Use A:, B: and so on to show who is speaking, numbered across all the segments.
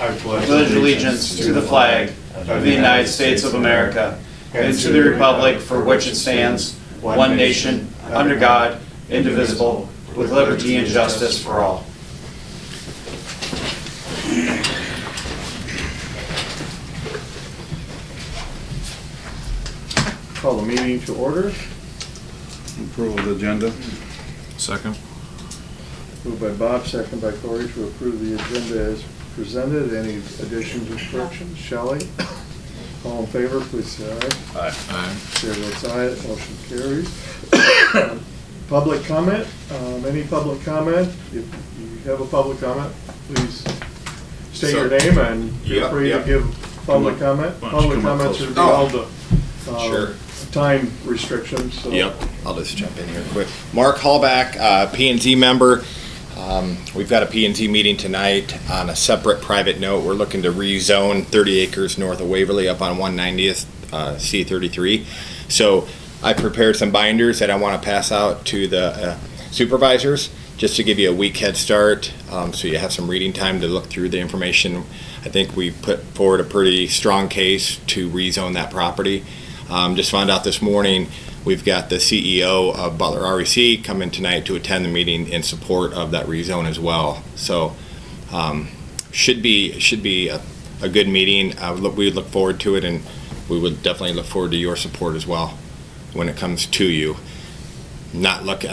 A: I pledge allegiance to the flag of the United States of America and to the republic for which it stands, one nation, under God, indivisible, with liberty and justice for all.
B: Call the meeting to order.
C: Approval of the agenda.
D: Second.
B: Moved by Bob, second by Corey to approve the agenda as presented. Any additions or corrections? Shelley? All in favor, please say aye.
C: Aye.
D: Aye.
B: Chair votes aye, motion carries. Public comment? Any public comment? If you have a public comment, please state your name and feel free to give public comment. Public comments are held to
E: Sure.
B: time restrictions. So.
E: Yep, I'll just jump in here quick. Mark Hallback, P&Z member. We've got a P&Z meeting tonight on a separate private note. We're looking to rezone 30 acres north of Waverly up on 190th C33. So I prepared some binders that I want to pass out to the supervisors just to give you a week head start, so you have some reading time to look through the information. I think we put forward a pretty strong case to rezone that property. Just found out this morning we've got the CEO of Butler REC coming tonight to attend the meeting in support of that rezone as well. So should be a good meeting. We look forward to it, and we would definitely look forward to your support as well when it comes to you. I'm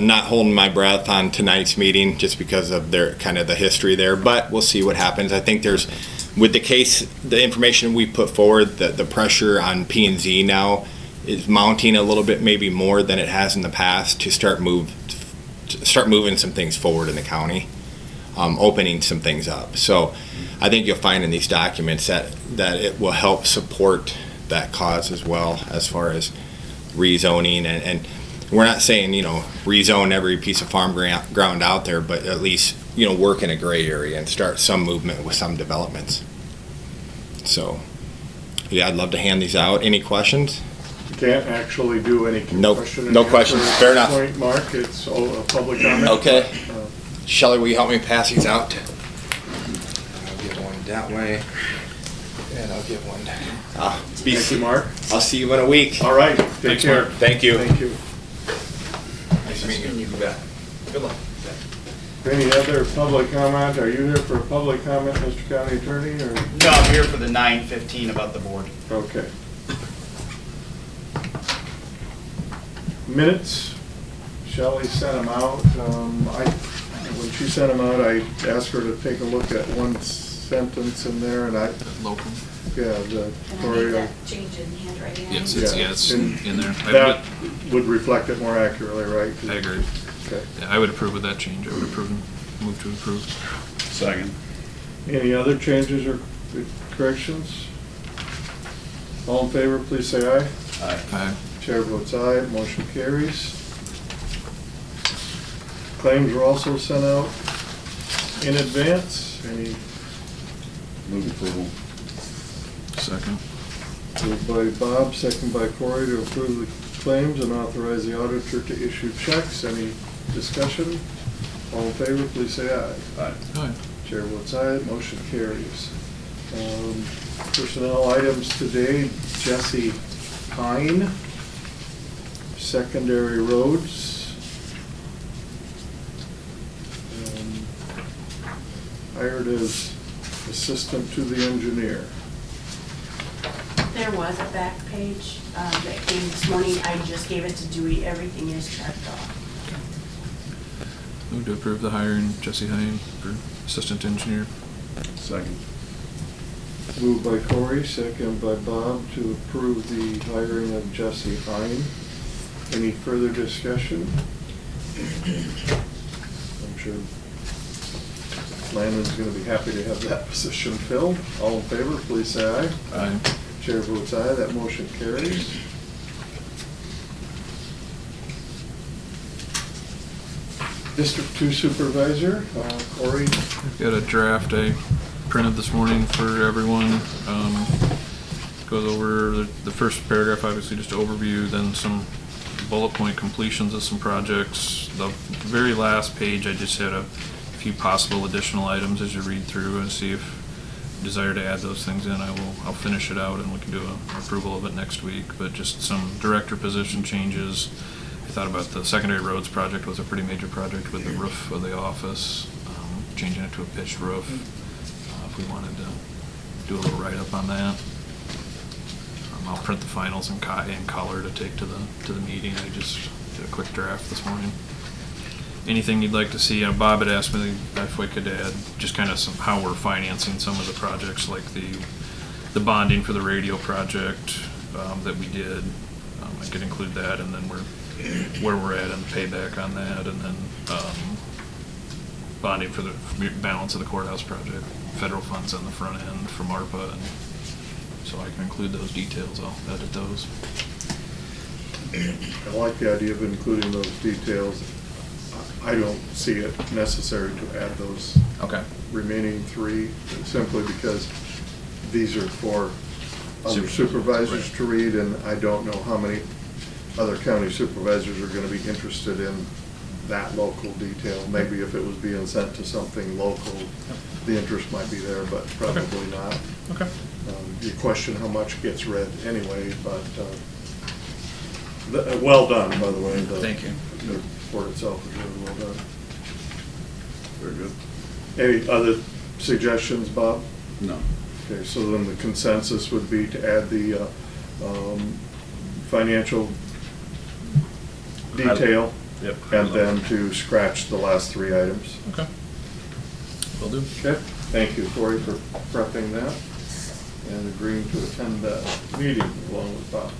E: not holding my breath on tonight's meeting just because of their kind of the history there, but we'll see what happens. I think there's, with the case, the information we put forward, the pressure on P&Z now is mounting a little bit, maybe more than it has in the past, to start moving some things forward in the county, opening some things up. So I think you'll find in these documents that it will help support that cause as well, as far as rezoning, and we're not saying, rezone every piece of farm ground out there, but at least, work in a gray area and start some movement with some developments. So, yeah, I'd love to hand these out. Any questions?
B: You can't actually do any
E: No questions. Fair enough.
B: Point, Mark, it's a public comment.
E: Okay. Shelley, will you help me pass these out? I'll give one that way, and I'll give one.
B: Thank you, Mark.
E: I'll see you in a week.
B: All right. Take care.
E: Mark. Thank you.
B: Thank you.
E: Nice meeting you. Good luck.
B: Any other public comment? Are you here for a public comment, Mr. County Attorney, or?
A: No, I'm here for the 9:15 about the board.
B: Okay. Minutes, Shelley sent them out. When she sent them out, I asked her to take a look at one sentence in there, and
D: Local.
B: yeah,
F: And I made that change in handwriting.
D: Yes,
B: Yeah,
D: it's
B: and
D: in there.
B: that would reflect it more accurately, right?
D: I agree.
B: Okay.
D: Yeah, I would approve with that change. I would move to approve.
C: Second.
B: Any other changes or corrections? All in favor, please say aye.
D: Aye.
B: Chair votes aye, motion carries. Claims were also sent out in advance. Any
C: Move approval.
D: Second.
B: moved by Bob, second by Corey to approve the claims and authorize the auditor to issue checks. Any discussion? All in favor, please say aye.
C: Aye.
D: Aye.
B: Chair votes aye, motion carries. Personnel items today, Jesse Hine, secondary roads. Hired as assistant to the engineer.
F: There was a back page that came this morning. I just gave it to Dewey. Everything is checked off.
D: Move to approve the hiring Jesse Hine for assistant engineer.
C: Second.
B: Moved by Corey, second by Bob to approve the hiring of Jesse Hine. Any further discussion? I'm sure Landon's going to be happy to have that position filled. All in favor, please say aye.
D: Aye.
B: Chair votes aye, that motion carries. District 2 Supervisor, Corey.
D: I've got a draft I printed this morning for everyone. Goes over the first paragraph, obviously just overview, then some bullet point completions of some projects. The very last page, I just had a few possible additional items as you read through and see if desire to add those things in, I'll finish it out and we can do a approval of it next week, but just some director position changes. I thought about the secondary roads project was a pretty major project with the roof of the office, changing it to a pitched roof. If we wanted to do a little write-up on that. I'll print the finals in color to take to the meeting. I just did a quick draft this morning. Anything you'd like to see? Bob had asked me if we could add just kind of how we're financing some of the projects, like the bonding for the radio project that we did. I could include that, and then where we're at and payback on that, and then bonding for the balance of the courthouse project. Federal funds on the front end from ARPA, and so I can include those details. I'll edit those.
B: I like the idea of including those details. I don't see it necessary to add those remaining three, simply because these are for other supervisors to read, and I don't know how many other county supervisors are going to be interested in that local detail. Maybe if it was being sent to something local, the interest might be there, but probably not.
D: Okay.
B: You question how much gets read anyway, but well done, by the way.
D: Thank you.
B: The report itself is really well done.
C: Very good.
B: Any other suggestions, Bob?
C: No.
B: Okay, so then the consensus would be to add the financial detail.
C: Yep.
B: And then to scratch the last three items.
D: Okay. Will do.
B: Okay, thank you, Corey, for prepping that and agreeing to attend that meeting along with Bob.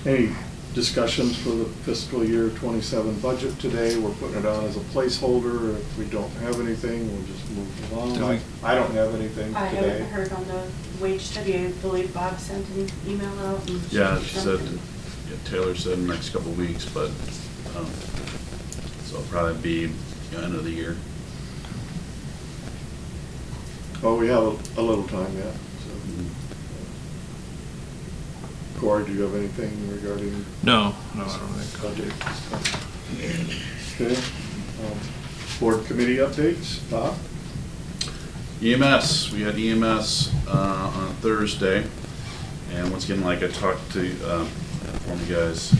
B: Any discussions for the fiscal year 27 budget today? We're putting it on as a placeholder. If we don't have anything, we'll just move along. I don't have anything
F: I
B: today.
F: haven't heard on the wage study. I believe Bob sent an email out. And
C: Yeah, she said,
F: something.
C: Taylor said in the next couple of weeks, but, so it'll probably be end of the year.
B: Well, we have a little time yet. So. Corey, do you have anything regarding?
D: No, I don't think.
B: Budget. Okay. Board committee updates, Bob?
C: EMS, we had EMS on Thursday, and once again, like I talked to one of you guys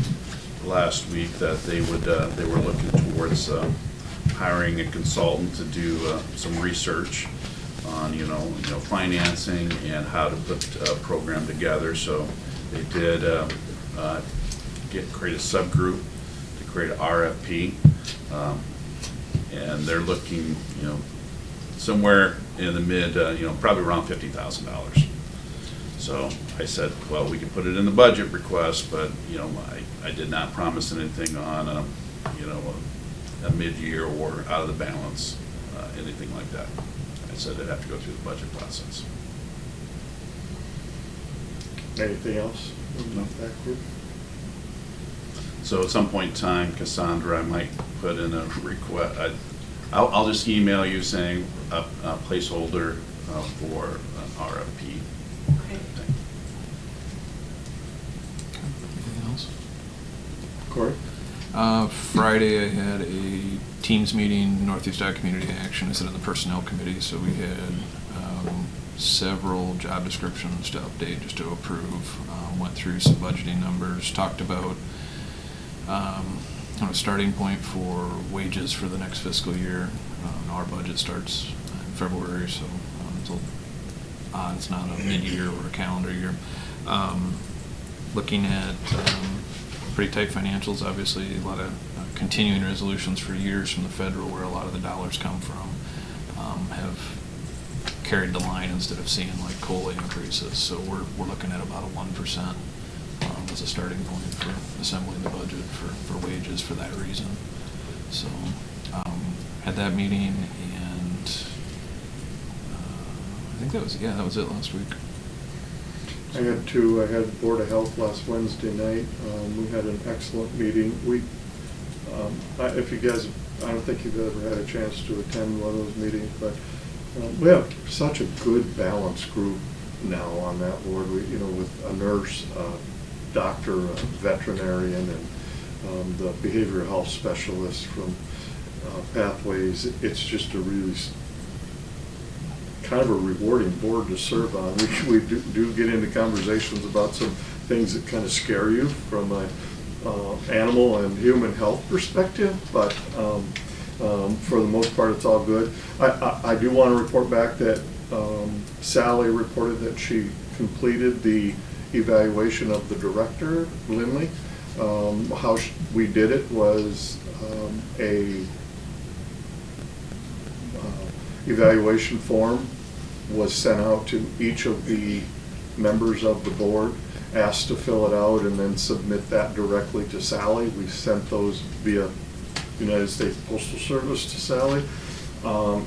C: last week, that they were looking towards hiring a consultant to do some research on financing and how to put a program together. So they did create a subgroup to create an RFP, and they're looking somewhere in the mid probably around $50,000. So I said, well, we can put it in the budget request, but I did not promise anything on a mid-year or out of the balance, anything like that. I said I'd have to go through the budget process.
B: Anything else?
C: No.
B: That group?
C: So at some point in time, Cassandra, I might put in a request. I'll just email you saying a placeholder for an RFP.
F: Okay.
D: Anything else?
B: Corey?
D: Friday I had a Teams meeting, Northeast Iowa Community Action. I sit on the Personnel Committee, so we had several job descriptions to update, just to approve. Went through some budgeting numbers, talked about kind of starting point for wages for the next fiscal year. Our budget starts in February, so it's not a mid-year or a calendar year. Looking at pretty tight financials, obviously, a lot of continuing resolutions for years from the federal, where a lot of the dollars come from, have carried the line instead of seeing like COLA increases. So we're looking at about a 1% as a starting point for assembling the budget for wages for that reason. So had that meeting, and I think that was it last week.
B: I had two. I had Board of Health last Wednesday night. We had an excellent meeting. If you guys, I don't think you've ever had a chance to attend one of those meetings, but we have such a good balanced group now on that board. With a nurse, doctor, a veterinarian, and the behavioral health specialist from pathways. It's just a really kind of a rewarding board to serve on. We do get into conversations about some things that kind of scare you from a animal and human health perspective, but for the most part, it's all good. I do want to report back that Sally reported that she completed the evaluation of the director, Lindley. How we did it was a evaluation form was sent out to each of the members of the board, asked to fill it out and then submit that directly to Sally. We sent those via United States Postal Service to Sally,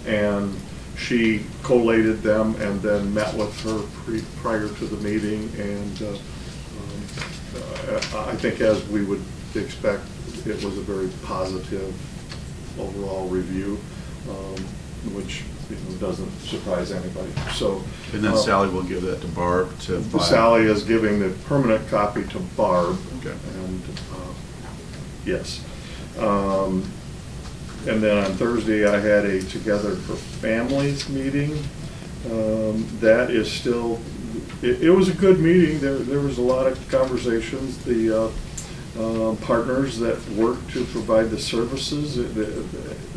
B: and she collated them and then met with her prior to the meeting, and I think, as we would expect, it was a very positive overall review, which doesn't surprise anybody. So,
C: And then Sally will give that to Barb to file.
B: Sally is giving the permanent copy to Barb.
C: Okay.
B: And yes. And then on Thursday, I had a Together for Families meeting. That is still, it was a good meeting. There was a lot of conversations. The partners that work to provide the services,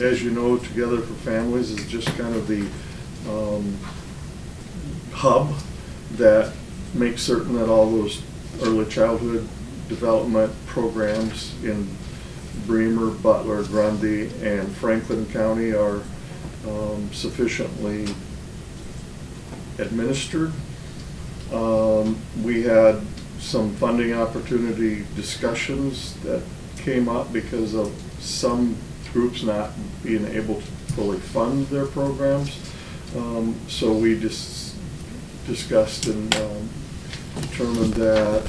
B: as you know, Together for Families is just kind of the hub that makes certain that all those early childhood development programs in Bremer, Butler, Grundy, and Franklin County are sufficiently administered. We had some funding opportunity discussions that came up because of some groups not being able to fully fund their programs. So we just discussed and determined that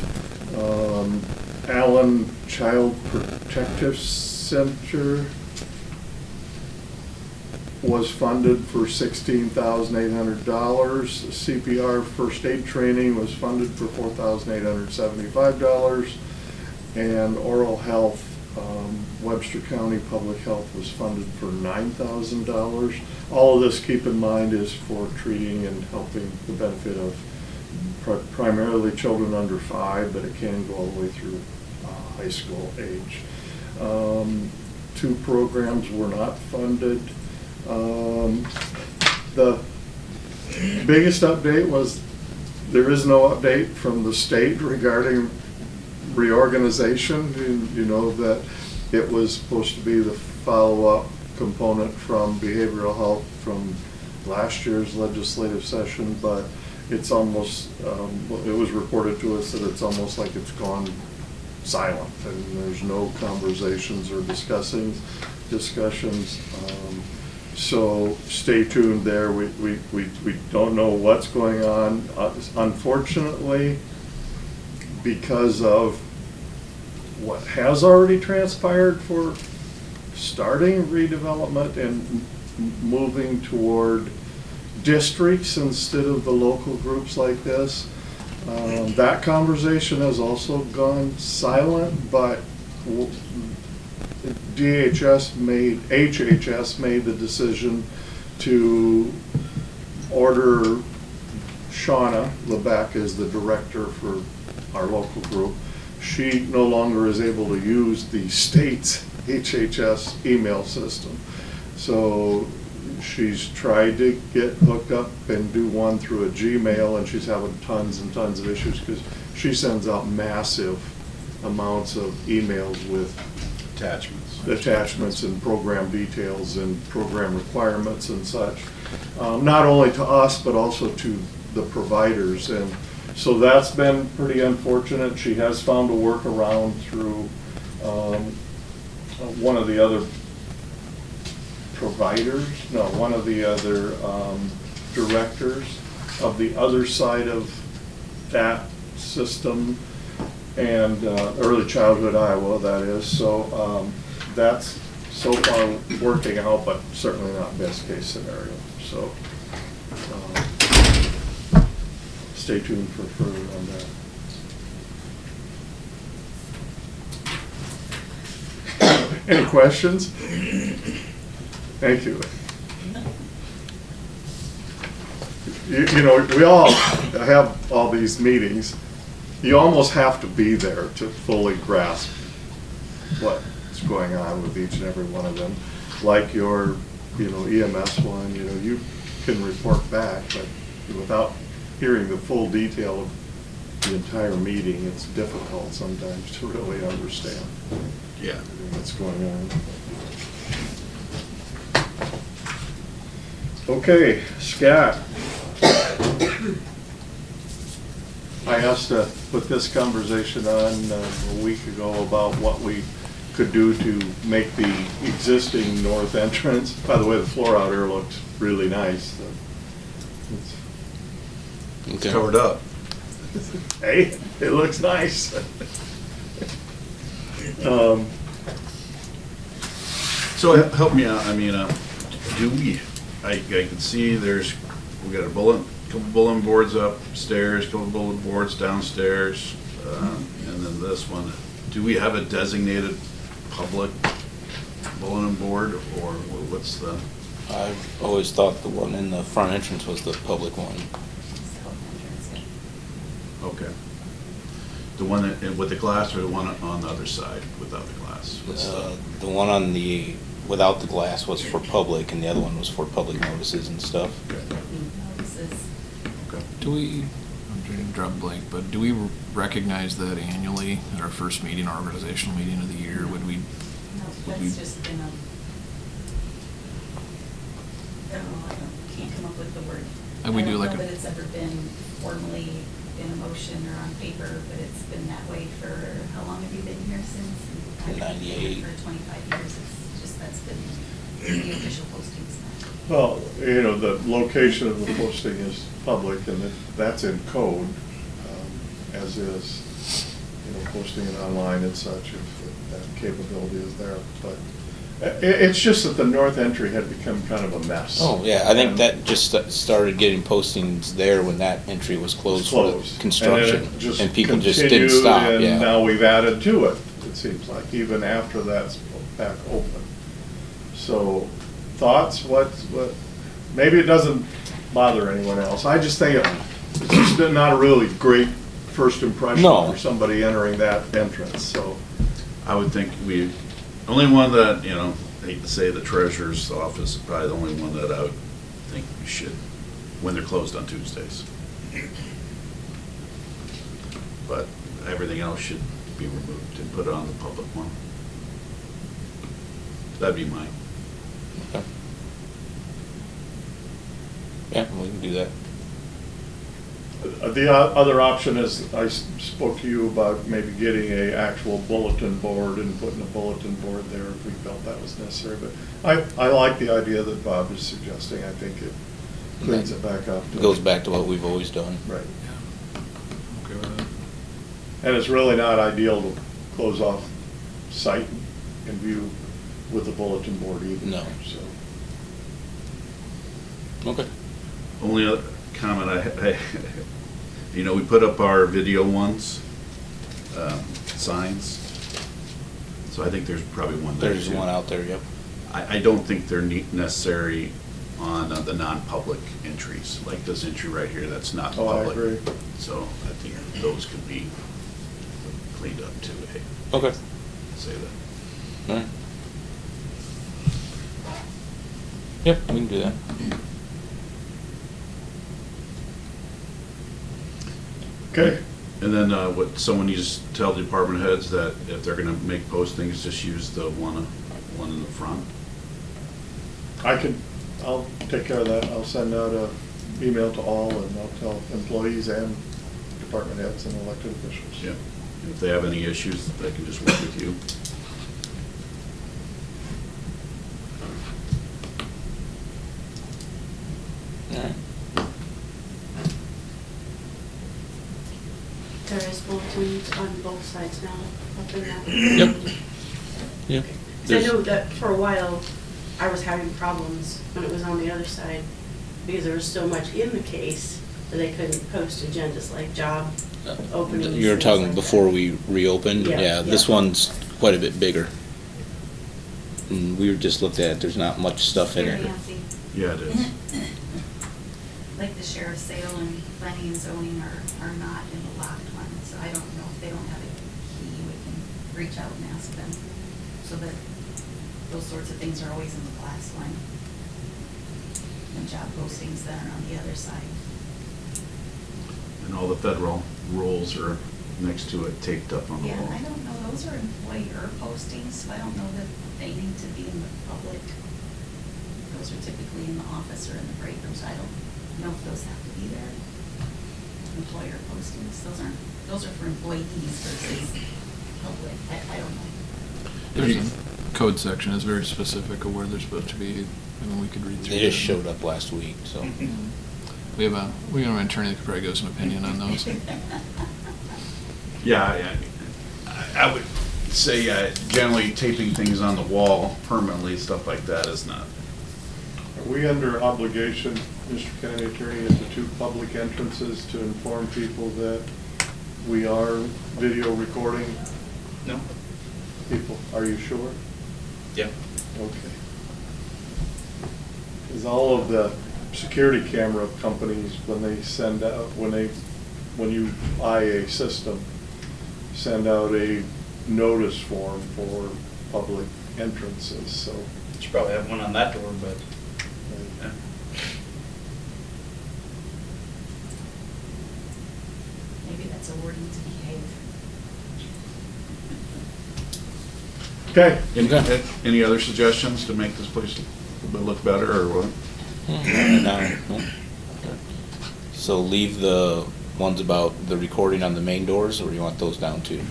B: Allen Child Protective Center was funded for $16,800. CPR first aid training was funded for $4,875. And oral health, Webster County Public Health was funded for $9,000. All of this, keep in mind, is for treating and helping the benefit of primarily children under 5, but it can go all the way through high school age. 2 programs were not funded. The biggest update was there is no update from the state regarding reorganization. You know that it was supposed to be the follow-up component from behavioral health from last year's legislative session, but it's almost, it was reported to us that it's almost like it's gone silent, and there's no conversations or discussions. So stay tuned there. We don't know what's going on. Unfortunately, because of what has already transpired for starting redevelopment and moving toward districts instead of the local groups like this, that conversation has also gone silent, but HHS made the decision to order Shauna Lebeck as the director for our local group. She no longer is able to use the state's HHS email system. So she's tried to get hooked up and do one through a Gmail, and she's having tons and tons of issues because she sends out massive amounts of emails with attachments and program details and program requirements and such, not only to us but also to the providers. And so that's been pretty unfortunate. She has found a workaround through one of the other directors of the other side of that system, and Early Childhood Iowa, that is. So that's so far working out, but certainly not best case scenario. So stay tuned for further on that. Any questions? Thank you. You know, we all have all these meetings. You almost have to be there to fully grasp what's going on with each and every one of them. Like your, EMS one, you can report back, but without hearing the full detail of the entire meeting, it's difficult sometimes to really understand what's going on. Okay, Scott. I asked to put this conversation on a week ago about what we could do to make the existing north entrance. By the way, the floor out here looks really nice.
C: It's covered up.
B: Hey, it looks nice.
C: So help me out, I can see we got couple bulletin boards upstairs, couple bulletin boards downstairs, and then this one. Do we have a designated public bulletin board, or what's the?
G: I've always thought the one in the front entrance was the public one.
C: Okay. The one with the glass, or the one on the other side without the glass? What's
G: The one on the, without the glass was for public, and the other one was for public notices and stuff.
C: Okay.
D: Do we, I'm trying to drop blank, but do we recognize that annually at our first meeting, our organizational meeting of the year? Would we?
H: No, that's just been I don't know, I can't come up with the word.
D: And we do like
H: I don't know
D: a-
H: that it's ever been formally in a motion or on paper, but it's been that way for, how long have you been here since? I've been here
G: 98.
H: For 25 years, it's just, that's been the official postings now.
B: Well, the location of the posting is public, and that's in code, as is, posting it online and such, if that capability is there. But it's just that the north entry had become kind of a mess.
G: Oh, yeah, I think that just started getting postings there when that entry was closed for
B: Closed.
G: construction.
B: And then it just
G: And people just
B: continued,
G: didn't stop,
B: and
G: yeah.
B: now we've added to it, it seems like, even after that's back open. So, thoughts, what, maybe it doesn't bother anyone else. I just think it's just not a really great first impression
G: No.
B: for somebody entering that entrance, so.
C: I would think only one that, I hate to say the treasurer's office, is probably the only one that I would think we should, when they're closed on Tuesdays. But everything else should be removed and put on the public one. That'd be mine.
G: Okay. Yeah, we can do that.
B: The other option is, I spoke to you about maybe getting a actual bulletin board and putting a bulletin board there if we felt that was necessary. But I like the idea that Bob is suggesting. I think it cleans it back up.
G: It goes back to what we've always done.
B: Right.
D: Okay with that?
B: And it's really not ideal to close off sight and view with the bulletin board either.
G: No.
B: So.
G: Okay.
C: Only other comment we put up our video ones, signs. So I think there's probably one there.
G: There's
C: too.
G: one out there, yep.
C: I don't think they're necessary on the non-public entries, like this entry right here, that's not
B: Oh, I
C: public.
B: agree.
C: So I think those could be cleaned up too,
G: Okay.
C: say that.
G: All right. Yep, we can do that.
B: Okay.
C: And then someone needs to tell the department heads that if they're gonna make postings, just use the one in the front.
B: I'll take care of that. I'll send out an email to all, and I'll tell employees and department heads and elected officials.
C: Yeah. If they have any issues, they can just work with you.
G: All right.
F: There is bulletins on both sides now, up in that.
G: Yep. Yep.
F: So I know that for a while, I was having problems when it was on the other side, because there was so much in the case that they couldn't post agendas like job openings.
G: You're
F: things
G: talking
F: like
G: before
F: that.
G: we reopened?
F: Yeah,
G: Yeah, this
F: yeah.
G: one's quite a bit bigger. And we just looked at it, there's not much stuff in
H: Very
G: it.
H: fancy.
C: Yeah, it is.
H: Like the sheriff's sale and planning and zoning are not in the locked one, so I don't know if they don't have a key, we can reach out and ask them. So that those sorts of things are always in the glass line. And job postings that are on the other side.
C: And all the federal rules are next to it, taped up on the
H: Yeah,
C: wall.
H: I don't know, those are employer postings, so I don't know that they need to be in the public. Those are typically in the office or in the break rooms, I don't know if those have to be there. Employer postings, those are for employees versus public, I don't know.
D: There's a code section that's very specific of where they're supposed to be. I mean, we could read through.
G: They just
D: that.
G: showed up last week, so.
D: We have an attorney that could probably give us an opinion on those.
C: Yeah, I would say generally taping things on the wall permanently, stuff like that is not.
B: Are we under obligation, Mr. County Attorney, at the two public entrances to inform people that we are video recording
A: No?
B: people? Are you sure?
A: Yeah.
B: Okay. Because all of the security camera companies, when they send out, when you buy a system, send out a notice form for public entrances, so.
A: Should probably have one on that door, but. Yeah.
H: Maybe that's a wording to behave.
B: Okay.
C: Any other suggestions to make this place look better or what?
G: No. So leave the ones about the recording on the main doors, or you want those down too?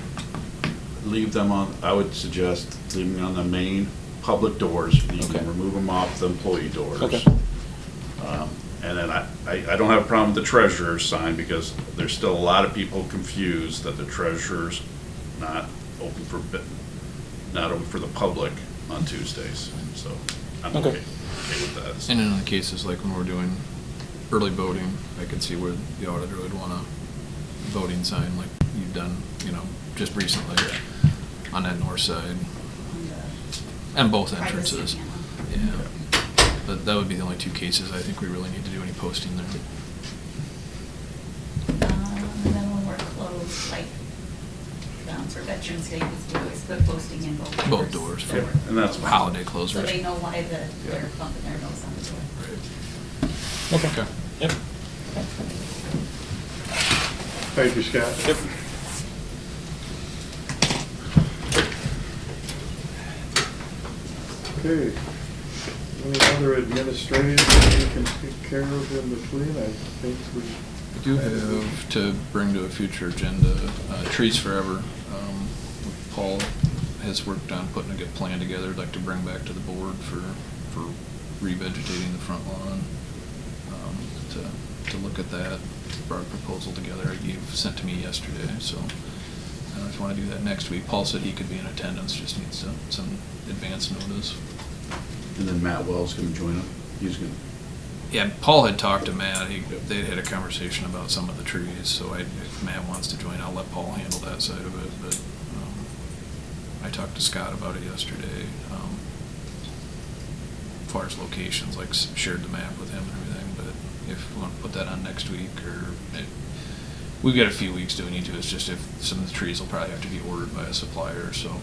C: Leave them on, I would suggest leaving them on the main public doors. You
G: Okay.
C: can remove them off the employee doors.
G: Okay.
C: And then I don't have a problem with the treasurer's sign because there's still a lot of people confused that the treasurer's not open for the public on Tuesdays. So I'm
G: Okay.
C: okay with that.
D: And in the cases like when we're doing early voting, I could see where the auditor would want a voting sign like you've done, just recently on that north side
H: On the
D: and both
H: privacy
D: entrances.
H: panel.
D: Yeah. But that would be the only two cases I think we really need to do any posting there.
H: And then when we're closed, like, for Veterans Day, we always put posting in both doors.
D: Both doors for
C: Yep, and that's fine.
D: holiday
H: So
D: closures.
H: they know why they're bumping their nose on the door.
D: Okay.
G: Yep.
B: Thank you, Scott.
G: Yep.
B: Okay. Any other administrative that we can take care of in between? I think we.
D: I do have to bring to a future agenda, Trees Forever. Paul has worked on putting a good plan together, I'd like to bring back to the board for revegetating the front lawn. To look at that, brought a proposal together I sent to me yesterday, so I just want to do that next week. Paul said he could be in attendance, just needs some advance notice.
C: And then Matt Wells going to join him. He's going to.
D: Yeah, Paul had talked to Matt, they had a conversation about some of the trees, so if Matt wants to join, I'll let Paul handle that side of it, but I talked to Scott about it yesterday. As far as locations, like shared the map with him and everything, but if we want to put that on next week, we've got a few weeks doing it, it's just if some of the trees will probably have to be ordered by a supplier, so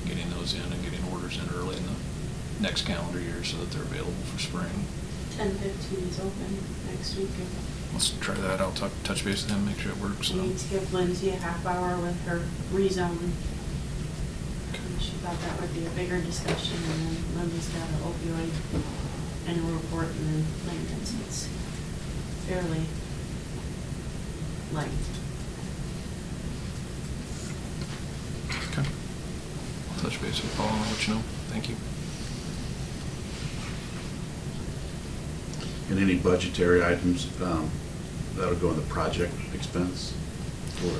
D: getting those in and getting orders in early in the next calendar year so that they're available for spring.
F: 10:15 is open next week.
D: Let's try that. I'll touch base with him, make sure it works.
F: We need to give Lindsay a half hour with her rezone. She thought that would be a bigger discussion, and then Lindsay's got an opioid annual report and then Lincoln's. It's fairly light.
D: Okay. I'll touch base with Paul and I'll let you know. Thank you.
C: And any budgetary items, that'll go in the project expense? Or,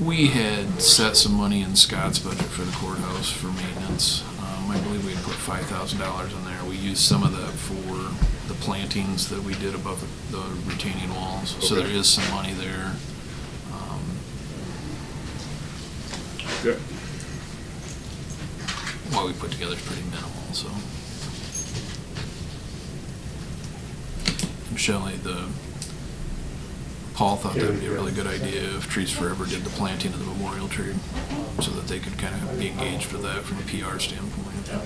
D: We had set some money in Scott's budget for the courthouse for maintenance. I believe we had put $5,000 in there. We used some of that for the plantings that we did above the retaining walls. So
C: Okay.
D: there is some money there.
C: Good.
D: what we put together is pretty minimal, so. Shelley, Paul thought that'd be a really good idea if Trees Forever did the planting of the memorial tree, so that they could kind of be engaged with that from a PR standpoint.
H: So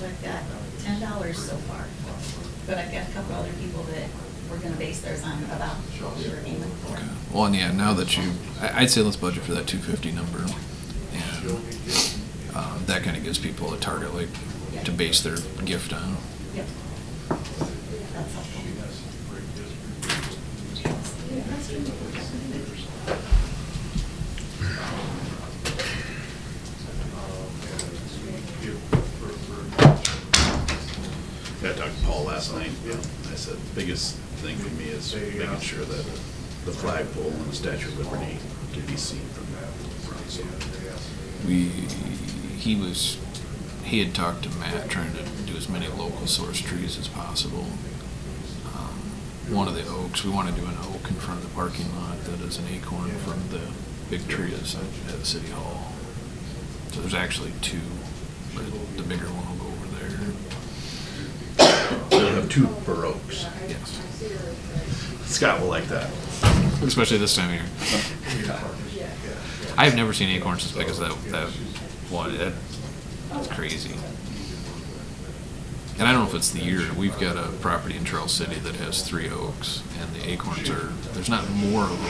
H: I've got $10 so far, but I've got a couple other people that we're gonna base theirs on about what we were aiming for.
D: Okay. Well, and yeah, now that I'd say let's budget for that 250 number, and that kind of gives people a target, like, to base their gift on.
H: Yep. That's helpful.
C: I talked to Paul last night, and I said, the biggest thing for me is making sure that the flagpole and the Statue of Liberty can be seen from that front, so.
D: He had talked to Matt, trying to do as many local source trees as possible. One of the oaks, we want to do an oak in front of the parking lot that is an acorn from the big tree at the city hall. So there's actually two, but the bigger one will go over there.
C: So you'll have 2 per oaks.
D: Yes.
C: Scott will like that.
D: Especially this time of year. I've never seen acorns as big as that one. That's crazy. And I don't know if it's the year. We've got a property in Charles City that has 3 oaks, and the acorns there's not more of them,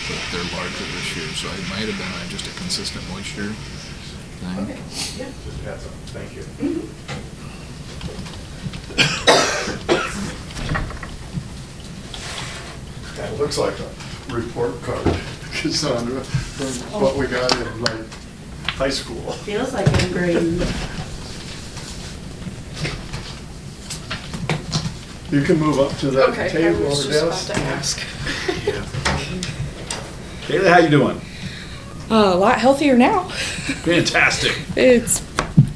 D: but they're larger this year. So it might have been just a consistent moisture thing.
B: Okay, yeah. Just had some, thank you. That looks like a report card, because from what we got in like high school.
F: Feels like a grade.
B: You can move up to that
I: Okay, I
B: table
I: was
B: or
I: just
B: desk.
I: about to ask.
C: Kayla, how you doing?
I: A lot healthier now.
C: Fantastic.
I: It's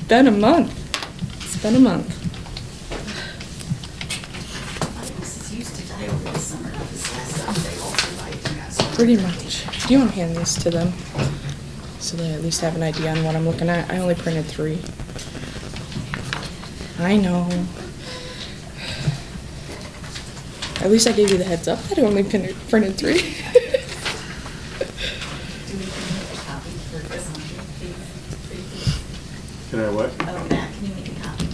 I: been a month. It's been a month.
H: This is used to die over the summer, this last summer they all survived and got so.
I: Pretty much. Do you want to hand these to them? So they at least have an idea on what I'm looking at. I only printed 3. I know. At least I gave you the heads up that I only printed 3.
H: Do we need a copy for this one, please?
B: Can I what?
H: Oh, Matt, can you make a copy?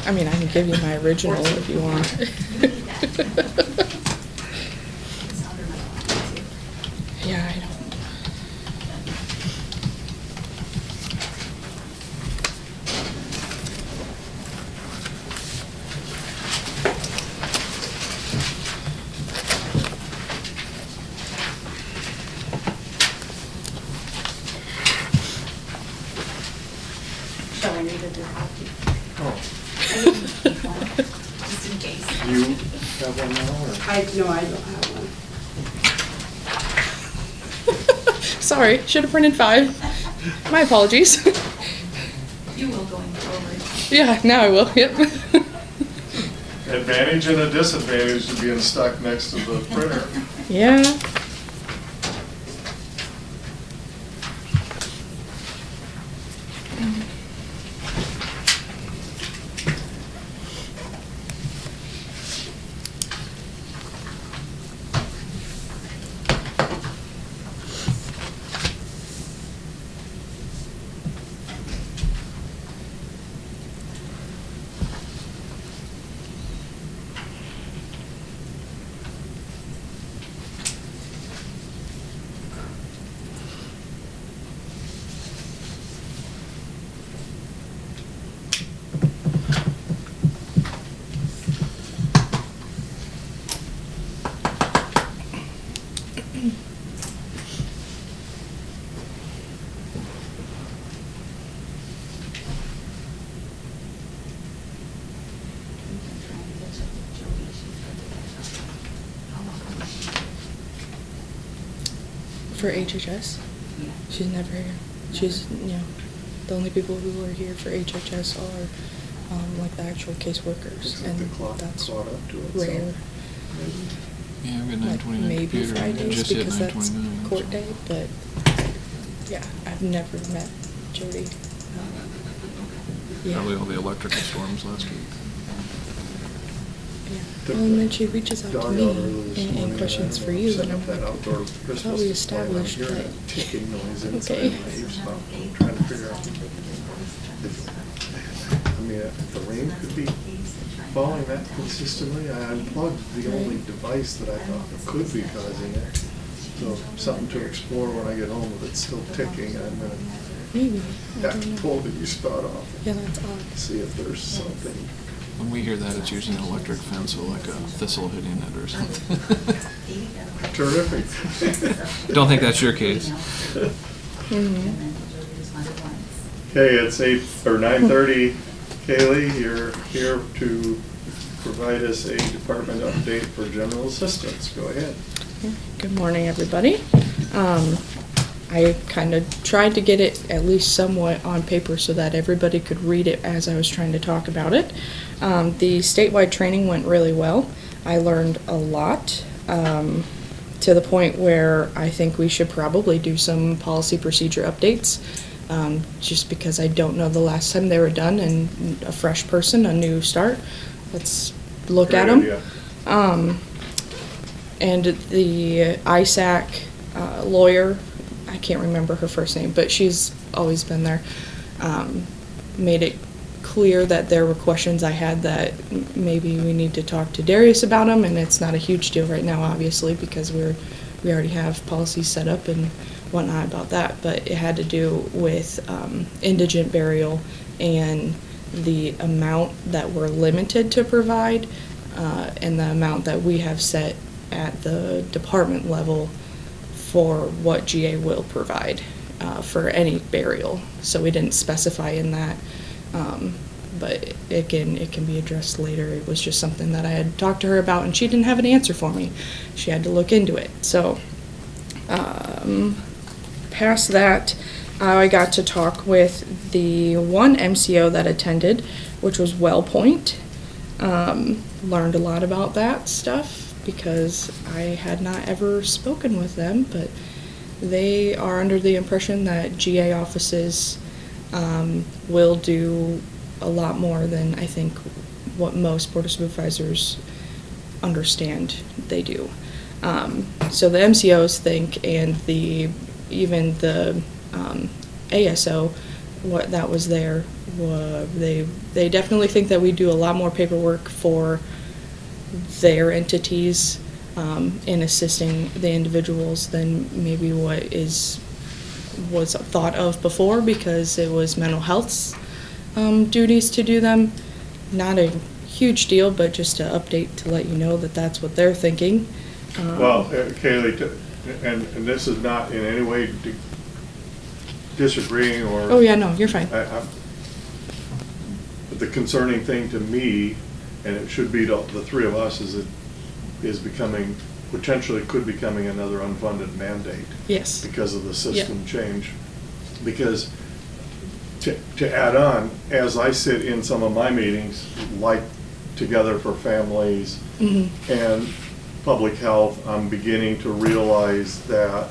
I: I mean, I can give you my original if you want.
H: It's under my office, too.
I: Yeah, I know.
H: Shall I need a copy?
B: Oh,
H: Just in case.
B: do you have one now, or?
F: No, I don't have one.
I: Sorry, should have printed 5. My apologies.
H: You will going forward.
I: Yeah, now I will, yep.
B: Advantage and a disadvantage to being stuck next to the printer.
I: Yeah. For HHS? She's never here. She's, The only people who are here for HHS are, like the actual caseworkers,
B: Looks like
I: and
B: the clock
I: that's
B: caught up to it, so
I: rare.
B: maybe.
D: Yeah, I've got nine
I: Like
D: twenty-nine
I: maybe
D: computer, and
I: Fridays
D: just hit
I: because that's
D: 9:29.
I: court day, but yeah, I've never met Jody. Yeah.
D: Probably all the electrical storms last week.
I: Yeah.
B: Took
I: Well, and
B: the
I: then she reaches out to
B: dog
I: me
B: out early this morning,
I: and questions
B: I
I: for
B: don't know,
I: you,
B: setting
I: and
B: up
I: I'm
B: that
I: like,
B: outdoor
I: I thought
B: Christmas
I: we
B: display, and I'm
I: established
B: hearing
I: that.
B: a ticking noise inside
I: Okay.
B: my eavesdrop. I'm trying to figure out I mean, if the rain could be falling that consistently, I unplugged the only device that I thought could be causing it. So something to explore when I get home. If it's still ticking, I'm gonna
I: Maybe, I
B: have
I: don't
B: to
I: know.
B: pull the you spot off.
I: Yeah, that's odd.
B: See if there's something.
D: When we hear that, it's usually an electric fence or like a thistle hitting it or something.
B: Terrific.
D: Don't think that's your case.
I: Mhm.
B: Okay, it's 9:30. Kaylee, you're here to provide us a department update for general assistance. Go ahead.
I: Good morning, everybody. I kind of tried to get it at least somewhat on paper so that everybody could read it as I was trying to talk about it. The statewide training went really well. I learned a lot, to the point where I think we should probably do some policy procedure updates, just because I don't know the last time they were done, and a fresh person, a new start. Let's look at
B: Great
I: them.
B: idea.
I: And the ISAC lawyer, I can't remember her first name, but she's always been there, made it clear that there were questions I had that maybe we need to talk to Darius about them, and it's not a huge deal right now, obviously, because we already have policies set up and whatnot about that, but it had to do with indigent burial and the amount that we're limited to provide, and the amount that we have set at the department level for what GA will provide for any burial. So we didn't specify in that, but it can be addressed later. It was just something that I had talked to her about, and she didn't have an answer for me. She had to look into it. So past that, I got to talk with the one MCO that attended, which was Wellpoint. Learned a lot about that stuff because I had not ever spoken with them, but they are under the impression that GA offices will do a lot more than I think what most Board of Supervisors understand they do. So the MCOs think, and even the ASO, what that was there, they definitely think that we do a lot more paperwork for their entities in assisting the individuals than maybe what was thought of before, because it was mental health's duties to do them. Not a huge deal, but just an update to let you know that that's what they're thinking.
B: Well, Kaylee, and this is not in any way disagreeing or.
I: Oh yeah, no, you're fine.
B: But the concerning thing to me, and it should be to the three of us, is becoming, potentially could becoming another unfunded mandate.
I: Yes.
B: Because of the system change. Because to add on, as I sit in some of my meetings, like Together for Families and Public Health, I'm beginning to realize that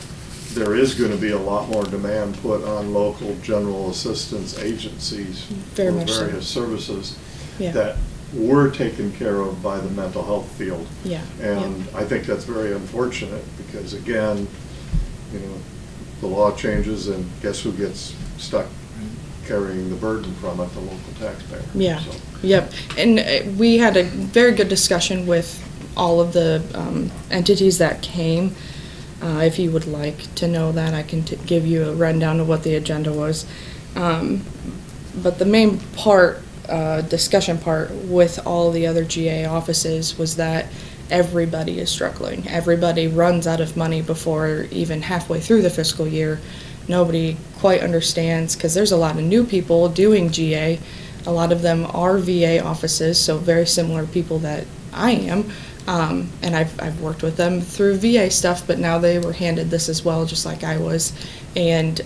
B: there is going to be a lot more demand put on local general assistance agencies
I: Very
B: for
I: much so.
B: various services
I: Yeah.
B: that were taken care of by the mental health field.
I: Yeah.
B: And I think that's very unfortunate because, again, you know, the law changes and guess who gets stuck carrying the burden from it? The local taxpayer.
I: Yeah,
B: So,
I: yep. And we had a very good discussion with all of the entities that came. If you would like to know that, I can give you a rundown of what the agenda was. But the main part, discussion part with all the other GA offices was that everybody is struggling. Everybody runs out of money before even halfway through the fiscal year. Nobody quite understands, because there's a lot of new people doing GA. A lot of them are VA offices, so very similar people that I am. And I've worked with them through VA stuff, but now they were handed this as well, just like I was. And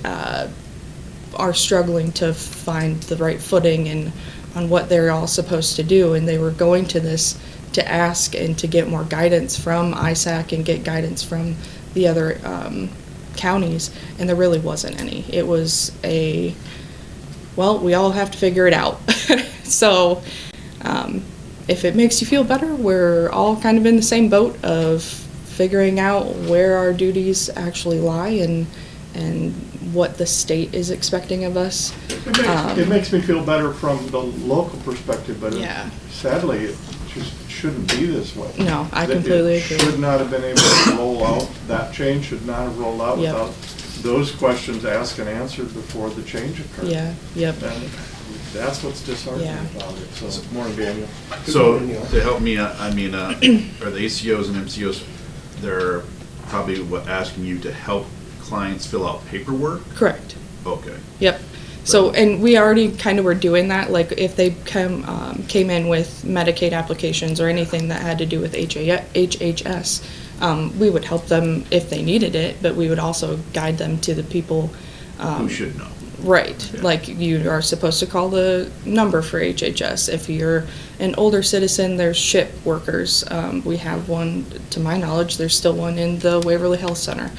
I: are struggling to find the right footing and on what they're all supposed to do, and they were going to this to ask and to get more guidance from ISAC and get guidance from the other counties, and there really wasn't any. It was well, we all have to figure it out. So if it makes you feel better, we're all kind of in the same boat of figuring out where our duties actually lie and what the state is expecting of us.
B: It makes me feel better from the local perspective, but
I: Yeah.
B: sadly, it just shouldn't be this way.
I: No, I completely agree.
B: It should not have been able to roll out, that change should not have rolled out
I: Yep.
B: without those questions asked and answered before the change occurred.
I: Yeah, yep.
B: And that's what's disheartening
I: Yeah.
B: about it, so, morning, Daniel.
C: So to help me, I mean, are the ACOs and MCOs, they're probably asking you to help clients fill out paperwork?
I: Correct.
C: Okay.
I: Yep. So, and we already kind of were doing that, like if they came in with Medicaid applications or anything that had to do with HHS, we would help them if they needed it, but we would also guide them to the people.
C: Who should know?
I: Right,
C: Yeah.
I: like you are supposed to call the number for HHS. If you're an older citizen, there's SHIP workers. We have one, to my knowledge, there's still one in the Waverly Health Center.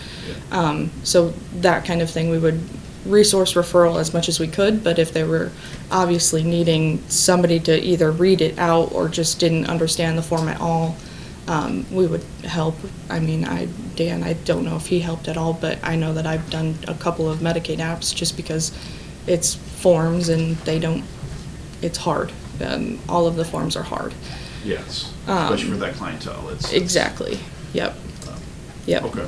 I: So that kind of thing, we would resource referral as much as we could, but if they were obviously needing somebody to either read it out or just didn't understand the form at all, we would help. I mean, Dan, I don't know if he helped at all, but I know that I've done a couple of Medicaid apps just because it's forms and it's hard. All of the forms are hard.
C: Yes, especially for that clientele.
I: Exactly, yep. Yep.
C: Okay.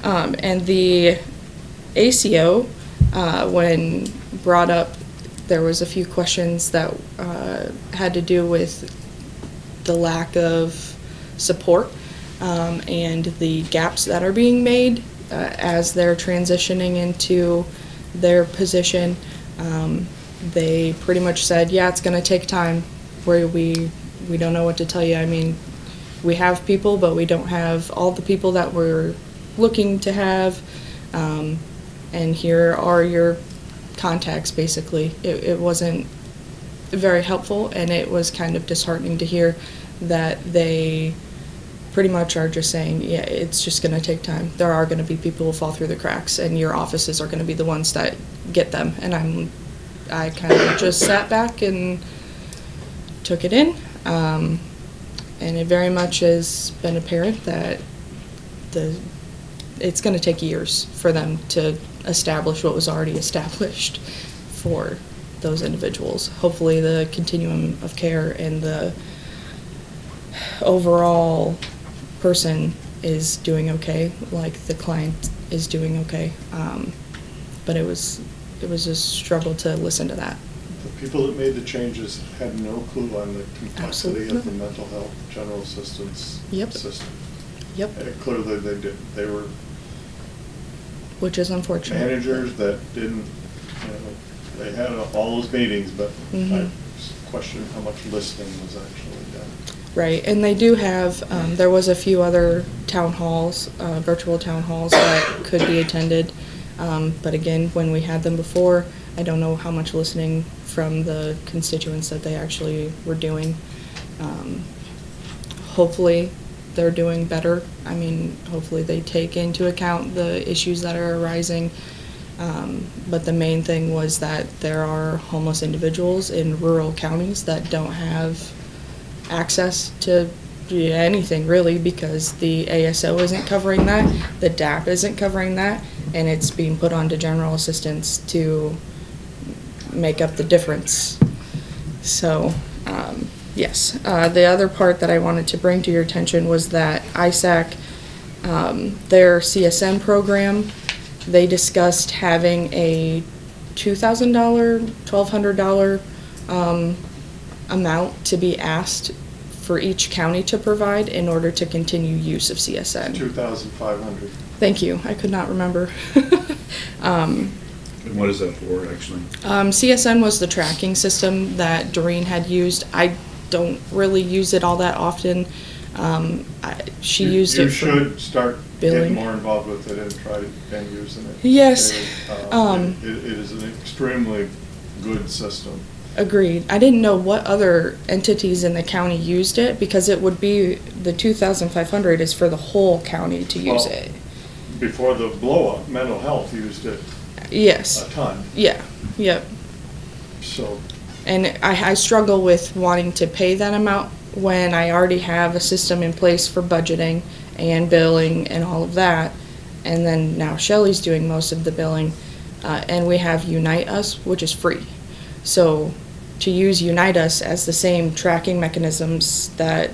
I: And the ACO, when brought up, there was a few questions that had to do with the lack of support and the gaps that are being made as they're transitioning into their position. They pretty much said, yeah, it's going to take time. We don't know what to tell you. I mean, we have people, but we don't have all the people that we're looking to have. And here are your contacts, basically. It wasn't very helpful, and it was kind of disheartening to hear that they pretty much are just saying, yeah, it's just going to take time. There are going to be people who fall through the cracks, and your offices are going to be the ones that get them. And I kind of just sat back and took it in. And it very much has been apparent that it's going to take years for them to establish what was already established for those individuals. Hopefully the continuum of care and the overall person is doing okay, like the client is doing okay. But it was a struggle to listen to that.
B: The people that made the changes had no clue on the complexity of the
I: Absolutely.
B: mental health general assistance
I: Yep.
B: system.
I: Yep,
B: And clearly they did. They were
I: which is unfortunate.
B: managers that didn't, they had all those meetings, but I
I: Mhm.
B: question how much listening was actually done.
I: Right, and they do have, there was a few other town halls, virtual town halls that could be attended. But again, when we had them before, I don't know how much listening from the constituents that they actually were doing. Hopefully, they're doing better. I mean, hopefully they take into account the issues that are arising. But the main thing was that there are homeless individuals in rural counties that don't have access to anything really, because the ASO isn't covering that, the DAP isn't covering that, and it's being put onto general assistance to make up the difference. So, yes. The other part that I wanted to bring to your attention was that ISAC, their CSN program, they discussed having a $2,000, $1,200 amount to be asked for each county to provide in order to continue use of CSN.
B: 2,500.
I: Thank you. I could not remember.
C: And what is that for, actually?
I: CSN was the tracking system that Doreen had used. I don't really use it all that often. She used it for...
B: You should start
I: billing.
B: get more involved with it and try and using it.
I: Yes.
B: It is an extremely good system.
I: Agreed. I didn't know what other entities in the county used it, because it would be, the 2,500 is for the whole county to use
B: Well,
I: it.
B: Before the blow up, mental health used it
I: Yes.
B: a ton,
I: Yeah. Yep.
B: so.
I: And I struggle with wanting to pay that amount when I already have a system in place for budgeting and billing and all of that. And then now Shelley's doing most of the billing, and we have Unite Us, which is free. So to use Unite Us as the same tracking mechanisms that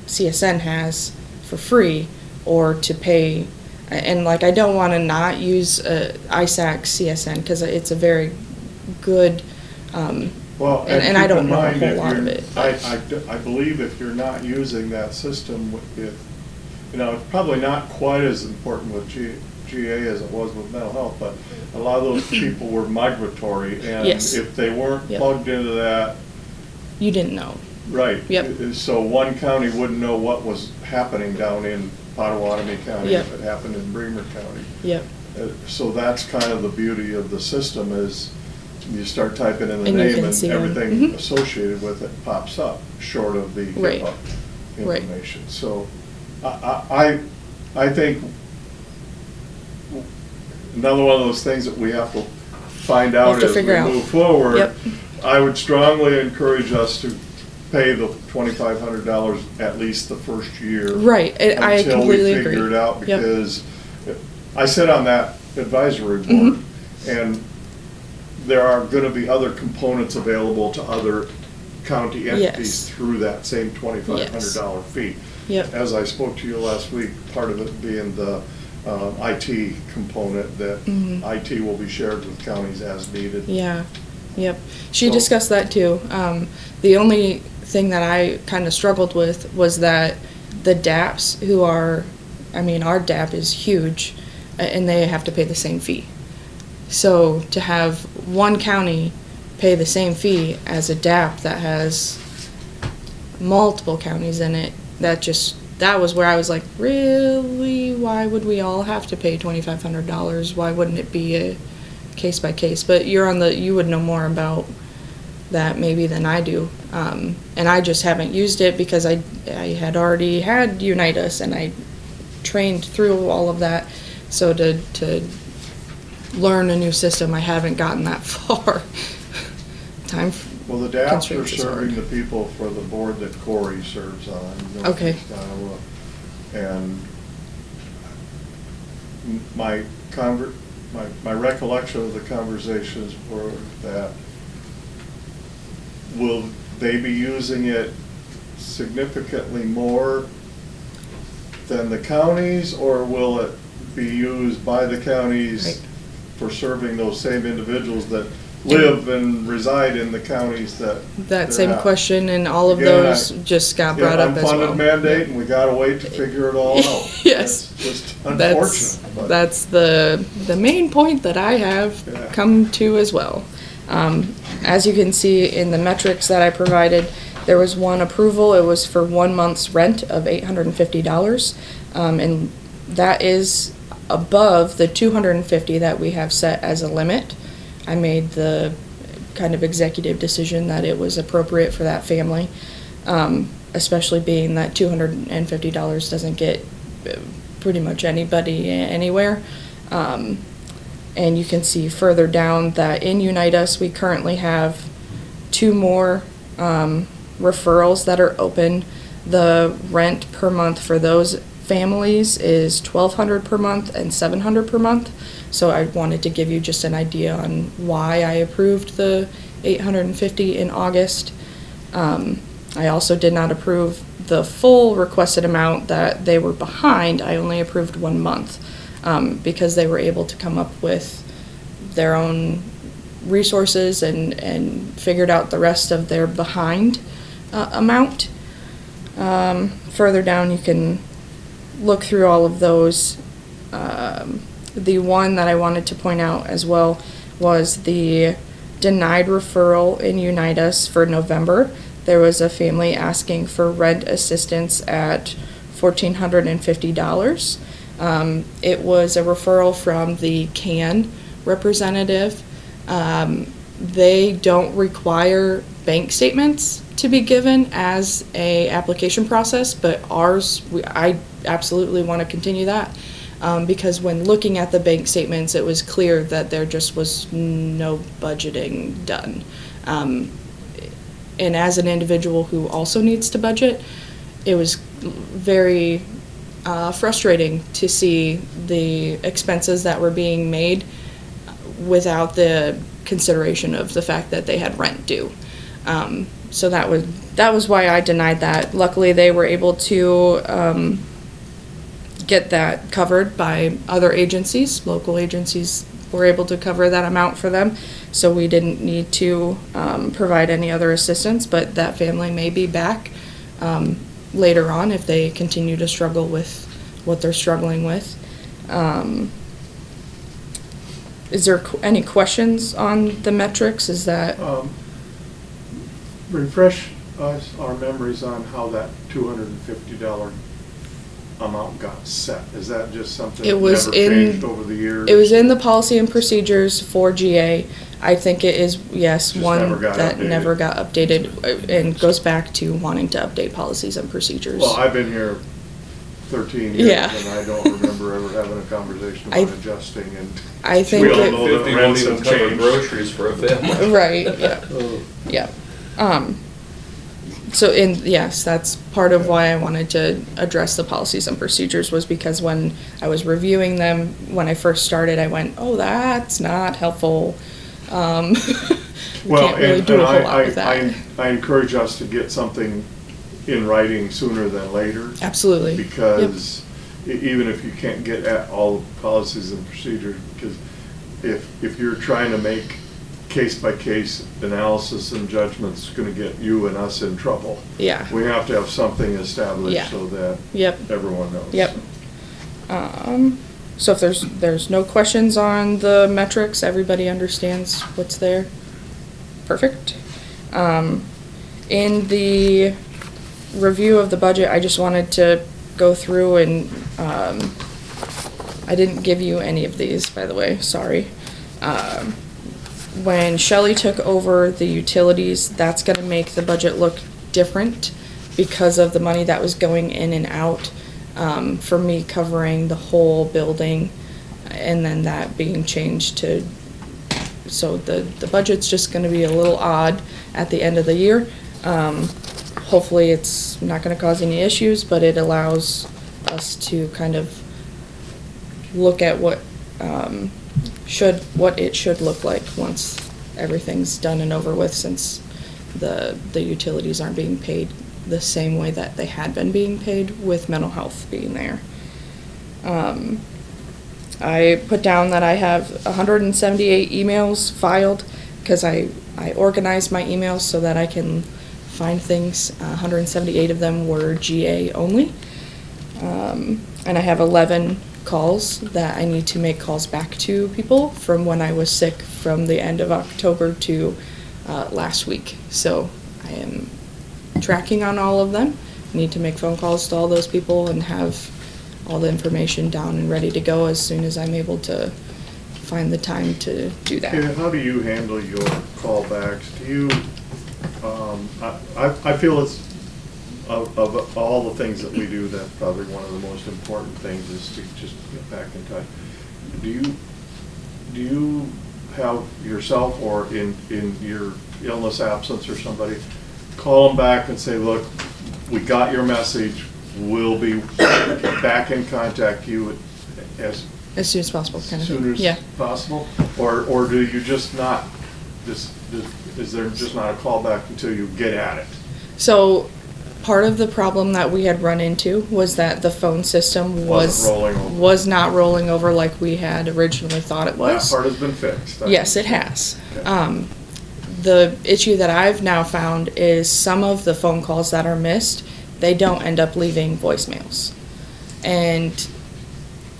I: CSN has for free, or to pay, and like, I don't want to not use ISAC CSN, because it's a very good,
B: Well,
I: and I
B: keep
I: don't
B: in
I: know a
B: mind,
I: whole
B: if
I: lot of
B: you're-
I: it.
B: I believe if you're not using that system, it's probably not quite as important with GA as it was with mental health, but a lot of those people were migratory, and
I: Yes.
B: if they weren't
I: Yep.
B: plugged into that,
I: You didn't know.
B: right.
I: Yep.
B: So one county wouldn't know what was happening down in Potawatomi County
I: Yep.
B: if it happened in Bremer County.
I: Yep.
B: So that's kind of the beauty of the system, is you start typing in the
I: And you
B: name
I: can
B: and
I: see them.
B: everything
I: Mhm.
B: associated with it pops up, short of the
I: Right.
B: HIPAA
I: Right.
B: information. So I think another one of those things that we have to find out
I: Have to
B: as we
I: figure out.
B: move forward.
I: Yep.
B: I would strongly encourage us to pay the $2,500 at least the first year.
I: Right, I completely
B: Until we figure
I: agree.
B: it out,
I: Yep.
B: because I sit on that advisory board,
I: Mm-hmm.
B: and there are gonna be other components available to other county entities
I: Yes.
B: through that same $2,500 fee.
I: Yep.
B: As I spoke to you last week, part of it being the IT component, that
I: Mhm.
B: IT will be shared with counties as needed.
I: Yeah, yep. She
B: So-
I: discussed that too. The only thing that I kind of struggled with was that the DAPs who are, I mean, our DAP is huge, and they have to pay the same fee. So to have one county pay the same fee as a DAP that has multiple counties in it, that was where I was like, really? Why would we all have to pay $2,500? Why wouldn't it be a case by case? But you would know more about that maybe than I do. And I just haven't used it because I had already had Unite Us, and I trained through all of that. So to learn a new system, I haven't gotten that far. Time.
B: Well, the DAPs are
I: Constraints is
B: serving
I: hard.
B: the people for the board that Corey serves on.
I: Okay.
B: Northeast Iowa. And my recollection of the conversations were that, will they be using it significantly more than the counties, or will it be used by the counties
I: Right.
B: for serving those same individuals that live and reside in the counties that
I: That
B: they're
I: same
B: at?
I: question and all of
B: Again,
I: those just got brought up as well.
B: Unfunded mandate, and we gotta wait to figure it all out.
I: Yes.
B: That's just
I: That's,
B: unfortunate, but.
I: that's the main point that I have
B: Yeah.
I: come to as well. As you can see in the metrics that I provided, there was one approval. It was for 1 month's rent of $850. And that is above the $250 that we have set as a limit. I made the kind of executive decision that it was appropriate for that family, especially being that $250 doesn't get pretty much anybody anywhere. And you can see further down that in Unite Us, we currently have 2 more referrals that are open. The rent per month for those families is $1,200 per month and $700 per month. So I wanted to give you just an idea on why I approved the $850 in August. I also did not approve the full requested amount that they were behind. I only approved 1 month because they were able to come up with their own resources and figured out the rest of their behind amount. Further down, you can look through all of those. The one that I wanted to point out as well was the denied referral in Unite Us for November. There was a family asking for rent assistance at $1,450. It was a referral from the CAN representative. They don't require bank statements to be given as a application process, but ours, I absolutely want to continue that. Because when looking at the bank statements, it was clear that there just was no budgeting done. And as an individual who also needs to budget, it was very frustrating to see the expenses that were being made without the consideration of the fact that they had rent due. So that was why I denied that. Luckily, they were able to get that covered by other agencies. Local agencies were able to cover that amount for them, so we didn't need to provide any other assistance, but that family may be back later on if they continue to struggle with what they're struggling with. Is there any questions on the metrics? Is that...
B: Refresh us, our memories on how that $250 amount got set. Is that just something
I: It
B: that
I: was
B: never
I: in-
B: changed over the years?
I: It was in the policy and procedures for GA. I think it is, yes,
B: Just
I: one
B: never got
I: that
B: updated.
I: never got updated and goes back to wanting to update policies and procedures.
B: Well, I've been here 13 years,
I: Yeah.
B: and I don't remember ever having a conversation about adjusting, and
I: I think
B: we all
I: it-
B: know that
J: 50 won't
B: rents
J: even
B: have
J: cover
B: changed.
J: groceries for a family.
I: Right, yeah, yeah. So yes, that's part of why I wanted to address the policies and procedures, was because when I was reviewing them, when I first started, I went, oh, that's not helpful. We
B: Well,
I: can't really
B: and
I: do a whole lot with that.
B: I encourage us to get something in writing sooner than later.
I: Absolutely.
B: Because even if you can't get at all the policies and procedures, because if you're trying to make case-by-case analysis and judgments, going to get you and us in trouble.
I: Yeah.
B: We have to have something established
I: Yeah.
B: so that
I: Yep.
B: everyone knows.
I: Yep. So if there's no questions on the metrics, everybody understands what's there. Perfect. In the review of the budget, I just wanted to go through and, I didn't give you any of these, by the way, sorry. When Shelley took over the utilities, that's gonna make the budget look different because of the money that was going in and out, for me covering the whole building, and then that being changed to, so the budget's just gonna be a little odd at the end of the year. Hopefully it's not gonna cause any issues, but it allows us to kind of look at what it should look like once everything's done and over with, since the utilities aren't being paid the same way that they had been being paid, with mental health being there. I put down that I have 178 emails filed, because I organized my emails so that I can find things. 178 of them were GA only. And I have 11 calls that I need to make calls back to people from when I was sick, from the end of October to last week. So I am tracking on all of them. I need to make phone calls to all those people and have all the information down and ready to go as soon as I'm able to find the time to do that.
B: Okay, how do you handle your callbacks? Do you, I feel it's, of all the things that we do, that's probably one of the most important things, is to just get back in touch. Do you have yourself, or in your illness absence or somebody, call them back and say, look, we got your message, we'll be back in contact you as
I: As soon as possible, kind of thing.
B: soon
I: Yeah.
B: as possible? Or do you just not, is there just not a callback until you get at it?
I: So part of the problem that we had run into was that the phone system
B: Wasn't rolling over.
I: was not rolling over like we had originally thought it was.
B: That part has been fixed.
I: Yes, it has.
B: Okay.
I: The issue that I've now found is some of the phone calls that are missed, they don't end up leaving voicemails. And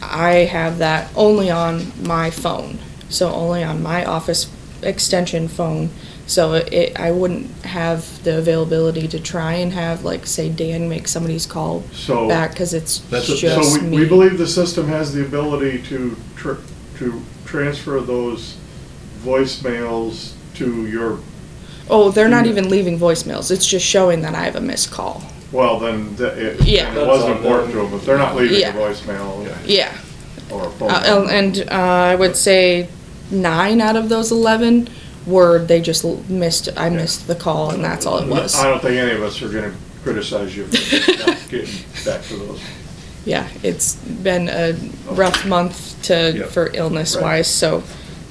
I: I have that only on my phone. So only on my office extension phone So I wouldn't have the availability to try and have, like, say, Dan make somebody's call
B: So-
I: back, because it's
C: That's-
I: just
B: So
I: me.
B: we believe the system has the ability to transfer those voicemails to your,
I: Oh, they're not
B: Yeah.
I: even leaving voicemails. It's just showing that I have a missed call.
B: well, then it
I: Yeah.
B: it wasn't important to them, but they're not leaving a
I: Yeah.
B: voicemail
I: Yeah.
B: or a phone number.
I: And I would say 9 out of those 11 were, they just I missed the call, and that's all it was.
B: I don't think any of us are gonna criticize you for not getting back to those.
I: Yeah, it's been a rough month
C: Yep.
I: for illness
B: Right.
I: wise, so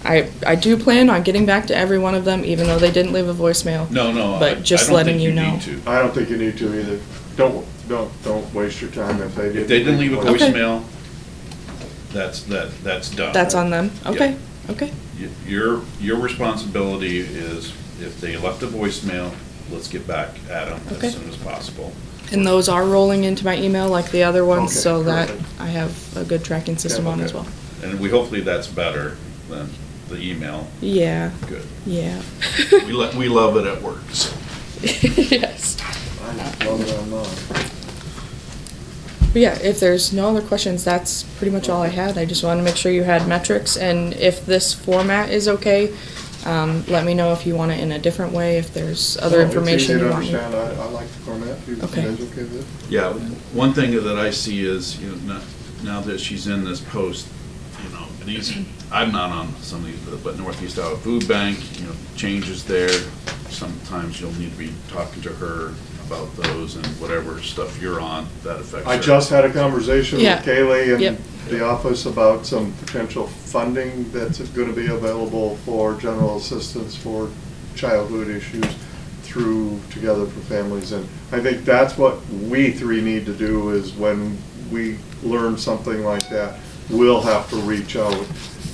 I: I do plan on getting back to every one of them, even though they didn't leave a voicemail.
C: No,
I: But just
C: I don't
I: letting
C: think
I: you
C: you
I: know.
C: need to.
B: I don't think you need to either. Don't waste your time if they didn't.
C: If they didn't leave a
I: Okay.
C: voicemail, that's done.
I: That's on them?
C: Yeah.
I: Okay, okay.
C: Your responsibility is, if they left a voicemail, let's get back at them
I: Okay.
C: as soon as possible.
I: And those are rolling into my email like the other ones,
B: Okay,
I: so that
B: perfect.
I: I have a good tracking system on as
C: Okay.
I: well.
C: And hopefully that's better than the email.
I: Yeah,
C: Good.
I: yeah.
C: We love it, it works.
I: Yes.
B: I love it online.
I: But yeah, if there's no other questions, that's pretty much all I had. I just wanted to make sure you had metrics, and if this format is okay, let me know if you want it in a different way, if there's other information you want
B: It's
I: me.
B: easy to understand. I like the format. You
I: Okay.
B: guys okay with it?
C: Yeah, one thing that I see is, now that she's in this post, and I'm not on some of these, but Northeast Iowa Food Bank, changes there. Sometimes you'll need to be talking to her about those and whatever stuff you're on that affects her.
B: I just had a conversation with
I: Yeah.
B: Kaylee
I: Yep.
B: in the office about some potential funding that's gonna be available for general assistance for childhood issues through Together for Families. And I think that's what we three need to do, is when we learn something like that, we'll have to reach out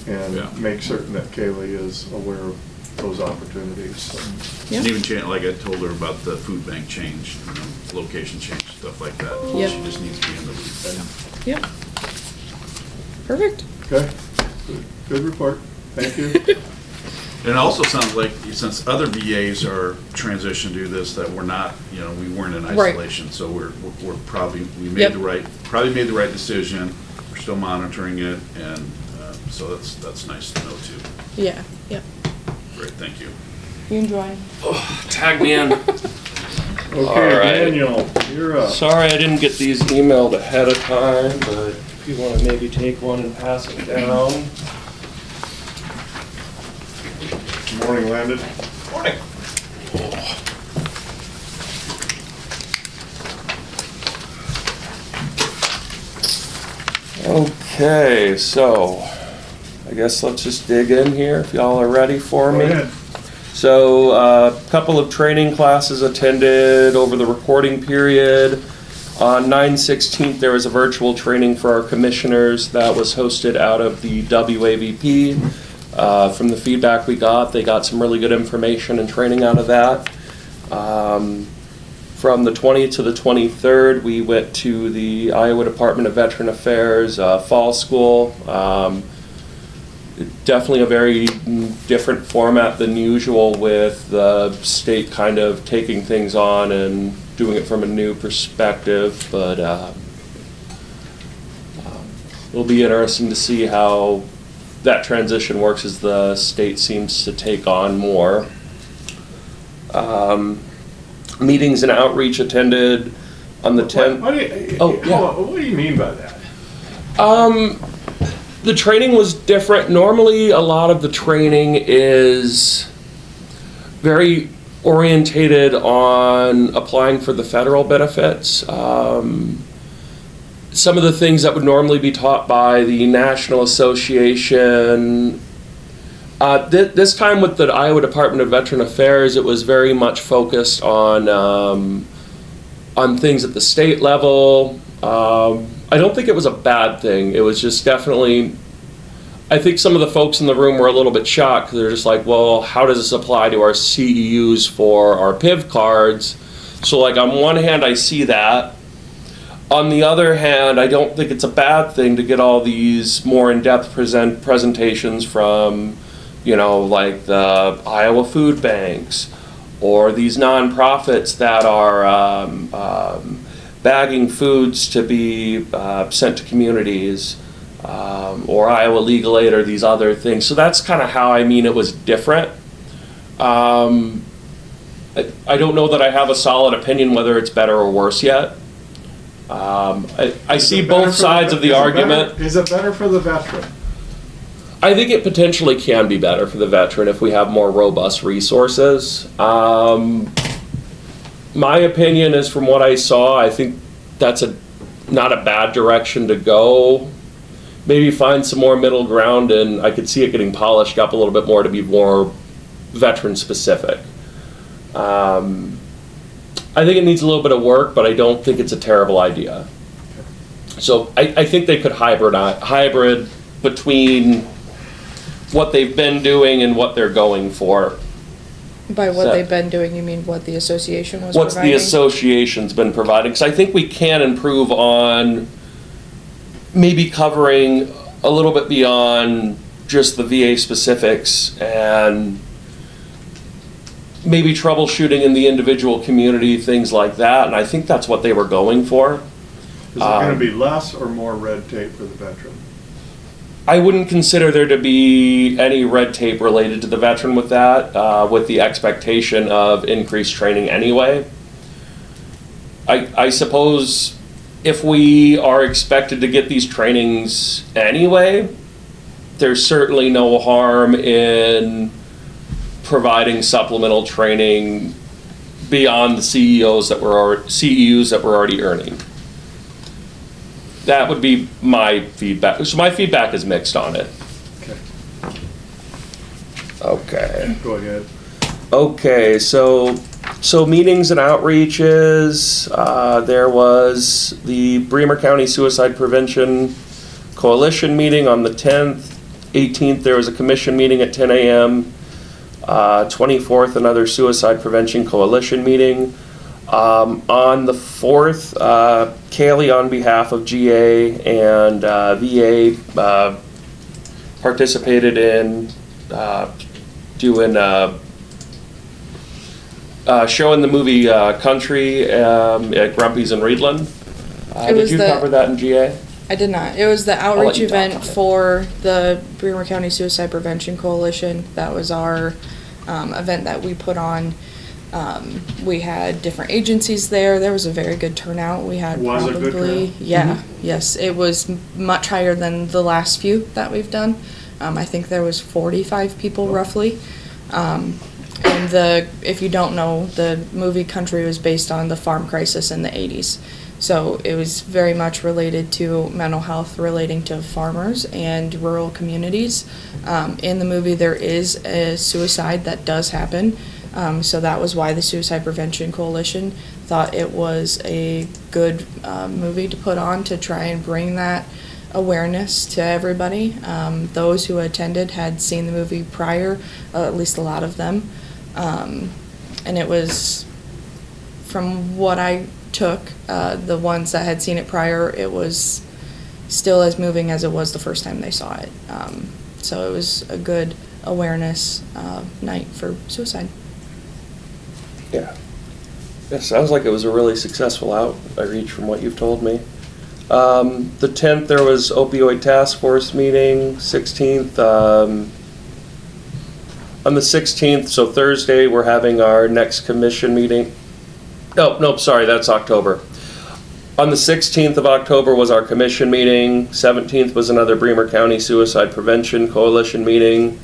B: and
C: Yeah.
B: make certain that Kaylee is aware of those opportunities. So,
I: Yeah.
C: And even change, like I told her about the food bank change, location change, stuff like that.
I: Yep.
C: She just needs to be in the loop.
I: Yep. Perfect.
B: Okay, good report. Thank you.
C: And it also sounds like, since other VAs are transitioned to this, that we're not, we weren't in
I: Right.
C: isolation. So we're probably,
I: Yep.
C: probably made the right decision. We're still monitoring it, and so that's nice to know too.
I: Yeah, yep.
C: Great, thank you.
I: You enjoy.
J: Tag me in.
B: Okay,
J: right.
B: Daniel, you're up.
J: Sorry I didn't get these emailed ahead of time, but if you want to maybe take one and pass it down.
B: Good morning, Landon.
J: Morning. Okay, so I guess let's just dig in here if y'all are ready for
B: Go
J: me.
B: ahead.
J: So, a couple of training classes attended over the reporting period. On 9/16, there was a virtual training for our commissioners that was hosted out of the WAVP. From the feedback we got, they got some really good information and training out of that. From the 20th to the 23rd, we went to the Iowa Department of Veteran Affairs Fall School. Definitely a very different format than usual, with the state kind of taking things on and doing it from a new perspective, but it'll be interesting to see how that transition works as the state seems to take on more. Meetings and outreach attended on the 10th.
B: What do you,
J: Oh,
B: hold
J: yeah.
B: on, what do you mean by that?
J: The training was different. Normally, a lot of the training is very orientated on applying for the federal benefits. Some of the things that would normally be taught by the National Association. This time with the Iowa Department of Veteran Affairs, it was very much focused on things at the state level. I don't think it was a bad thing. It was just definitely, I think some of the folks in the room were a little bit shocked, because they're just like, well, how does this apply to our CEUs for our PIV cards? So like, on one hand, I see that. On the other hand, I don't think it's a bad thing to get all these more in-depth presentations from you know, like the Iowa food banks, or these nonprofits that are bagging foods to be sent to communities, or Iowa Legal Aid, or these other things. So that's kind of how I mean it was different. I don't know that I have a solid opinion whether it's better or worse yet. I see both sides of the argument.
B: Is it better for the veteran?
J: I think it potentially can be better for the veteran if we have more robust resources. My opinion is, from what I saw, I think that's not a bad direction to go. Maybe find some more middle ground, and I could see it getting polished up a little bit more to be more veteran specific. I think it needs a little bit of work, but I don't think it's a terrible idea. So I think they could hybrid between what they've been doing and what they're going for.
I: By what
J: So-
I: they've been doing, you mean what the association was
J: What's
I: providing?
J: the association's been providing? Because I think we can improve on maybe covering a little bit beyond just the VA specifics, and maybe troubleshooting in the individual community, things like that. And I think that's what they were going for.
B: Is it going to be less or more red tape for the veteran?
J: I wouldn't consider there to be any red tape related to the veteran with that, with the expectation of increased training anyway. I suppose if we are expected to get these trainings anyway, there's certainly no harm in providing supplemental training beyond the CEUs that we're already earning. That would be my feedback. So my feedback is mixed on it.
B: Okay,
J: Okay.
B: go ahead.
J: Okay, so meetings and outreaches, there was the Bremer County Suicide Prevention Coalition meeting on the 10th. 18th, there was a commission meeting at 10 a.m. 24th, another Suicide Prevention Coalition meeting. On the 4th, Kaylee, on behalf of GA and VA, participated in doing showing the movie Country at Grumpy's in Reedland.
I: It was
J: Did you
I: the-
J: cover that in GA?
I: I did not. It was the
J: let
I: outreach
J: you talk
I: event
J: about it.
I: for the Bremer County Suicide Prevention Coalition. That was our event that we put on. We had different agencies there. There was a very good turnout. We had
B: Was it good
I: probably,
B: turnout?
I: yeah, yes, it was much higher than the last few that we've done. I think there was 45 people roughly. And if you don't know, the movie Country was based on the farm crisis in the 80s. So it was very much related to mental health relating to farmers and rural communities. In the movie, there is a suicide that does happen. So that was why the Suicide Prevention Coalition thought it was a good movie to put on to try and bring that awareness to everybody. Those who attended had seen the movie prior, at least a lot of them. And it was, from what I took, the ones that had seen it prior, it was still as moving as it was the first time they saw it. So it was a good awareness night for suicide.
J: Yeah. It sounds like it was a really successful outreach from what you've told me. The 10th, there was opioid task force meeting. 16th, on the 16th, so Thursday, we're having our next commission meeting. No, sorry, that's October. On the 16th of October was our commission meeting. 17th was another Bremer County Suicide Prevention Coalition meeting.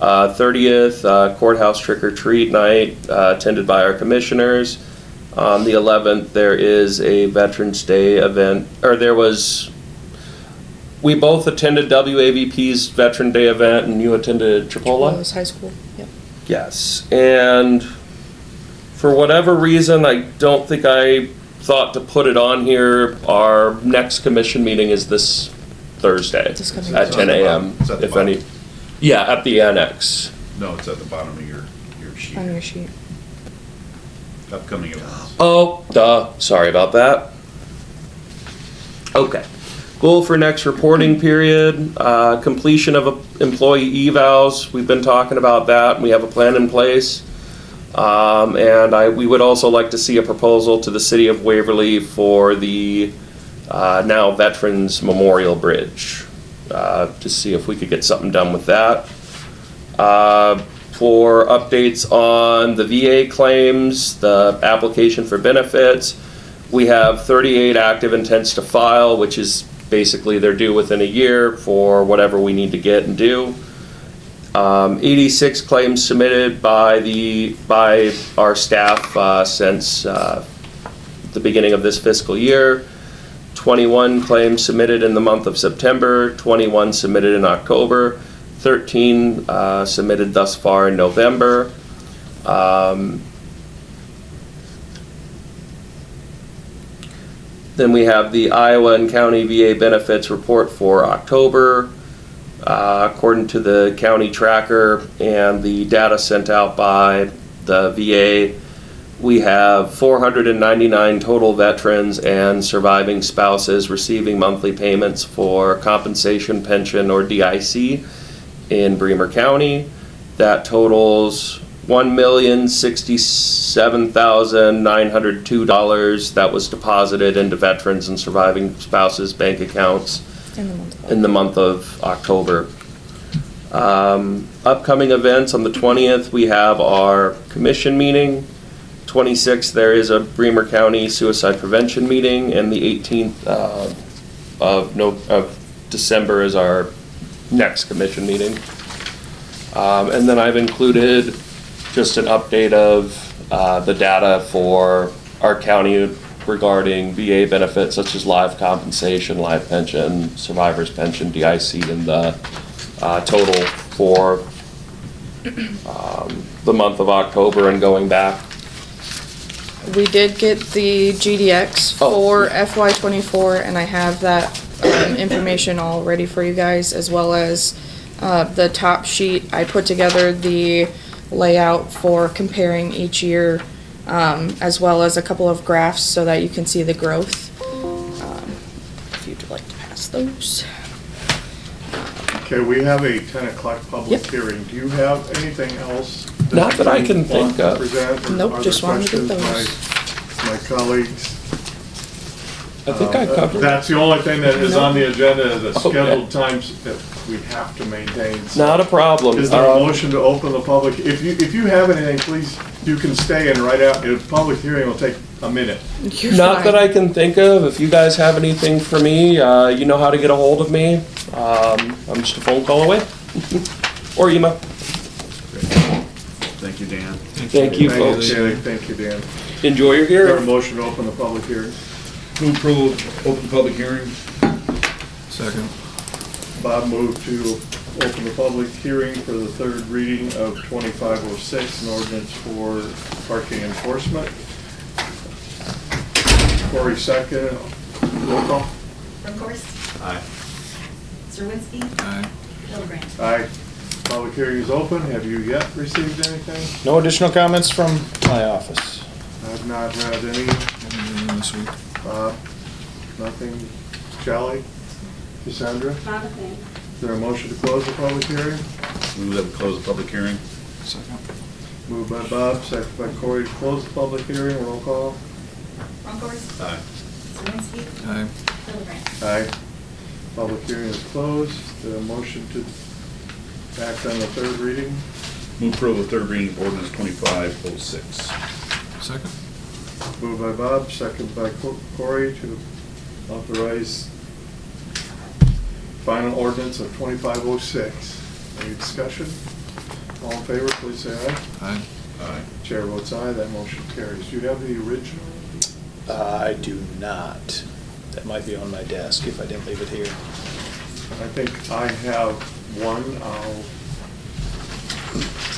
J: 30th, courthouse trick-or-treat night, attended by our commissioners. On the 11th, there is a Veterans Day event, we both attended WAVP's Veteran Day event, and you attended Chipola?
I: It was high school, yep.
J: Yes, and for whatever reason, I don't think I thought to put it on here. Our next commission meeting is this Thursday
I: This coming
J: at 10 a.m.
C: It's at the
J: If
C: bottom.
J: any, yeah, at the annex.
C: No, it's at the bottom of your sheet.
I: On your sheet.
C: Upcoming events.
J: Oh, duh, sorry about that. Okay, Goal for next reporting period, completion of employee evals. We've been talking about that, and we have a plan in place. We would also like to see a proposal to the city of Waverly for the now Veterans Memorial Bridge, to see if we could get something done with that. For updates on the VA claims, the application for benefits, we have 38 active intents to file, which is basically they're due within a year for whatever we need to get and do. 86 claims submitted by our staff since the beginning of this fiscal year. 21 claims submitted in the month of September, 21 submitted in October, 13 submitted thus far in November. Then we have the Iowa and County VA benefits report for October. According to the county tracker and the data sent out by the VA, we have 499 total veterans and surviving spouses receiving monthly payments for compensation, pension, or DIC in Bremer County. That totals $1,067,902 that was deposited into veterans and surviving spouses' bank accounts in the month of October. Upcoming events on the 20th, we have our commission meeting. 26th, there is a Bremer County suicide prevention meeting, and the 18th of December is our next commission meeting. And then I've included just an update of the data for our county regarding VA benefits such as live compensation, live pension, survivor's pension, DIC, and the total for the month of October and going back.
I: We did get the GDX for FY24, and I have that information all ready for you guys, as well as the top sheet. I put together the layout for comparing each year, as well as a couple of graphs so that you can see the growth. If you'd like to pass those.
B: Okay, we have a 10 o'clock public
I: Yep.
B: hearing. Do you have anything else?
J: Not that I can
B: you want
J: think of.
B: to present, or
I: Nope,
B: are there
I: just wanted to get
B: questions,
I: those.
B: My colleagues.
J: I think I covered.
B: That's the only thing that is on the agenda, the
J: Okay.
B: scheduled times that we have to maintain.
J: Not a problem.
B: Is there a motion to open the public? If you have anything, please, you can stay and write out. The public hearing will take a minute.
I: You're
J: Not
I: fine.
J: that I can think of. If you guys have anything for me, you know how to get a hold of me. I'm just a phone call away. Or email.
C: Thank you, Dan.
J: Thank you, folks.
B: Okay, thank you, Dan.
J: Enjoy your
B: Is there a
J: hearing.
B: motion to open the public hearing?
C: Move approval, open public hearing.
D: Second.
B: Bob moved to open the public hearing for the third reading of 2506, an ordinance for parking enforcement. Corey second. Roll call.
H: Brookhorst,
C: Aye.
H: Zerwinski,
D: Aye.
H: Hildebrand.
B: Aye. Public hearing is open. Have you yet received anything?
E: No additional comments from my office.
B: I've not had any.
D: Anything this week?
B: Nothing. Shelley? Cassandra?
F: Not a thing.
B: Is there a motion to close the public hearing?
C: Move that we close the public hearing.
D: Second.
B: Moved by Bob, second by Corey to close the public hearing. Roll call.
H: Brookhorst,
C: Aye.
H: Zerwinski,
D: Aye.
H: Hildebrand.
B: Aye. Public hearing is closed. The motion to act on the third reading.
C: Move approval of third reading of ordinance 2506.
D: Second.
B: Moved by Bob, second by Corey to authorize final ordinance of 2506. Any discussion? All in favor, please say aye.
D: Aye.
C: Aye.
B: Chair votes aye, that motion carries. Do you have the original?
K: I do not. That might be on my desk if I didn't leave it here.
B: I think I have one.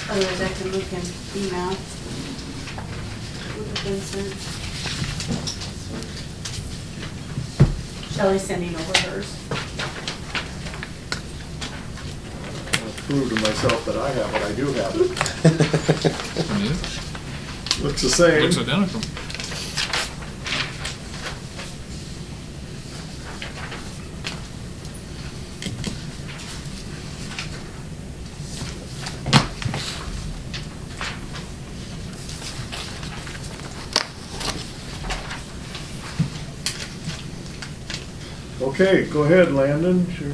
F: Otherwise, I can look and email. Would have been sent. Shelley's sending over hers.
B: I'll prove to myself that I have it. I do have it.
D: Yeah.
B: Looks the same.
D: Looks identical.
B: Okay, go ahead, Landon. Sure.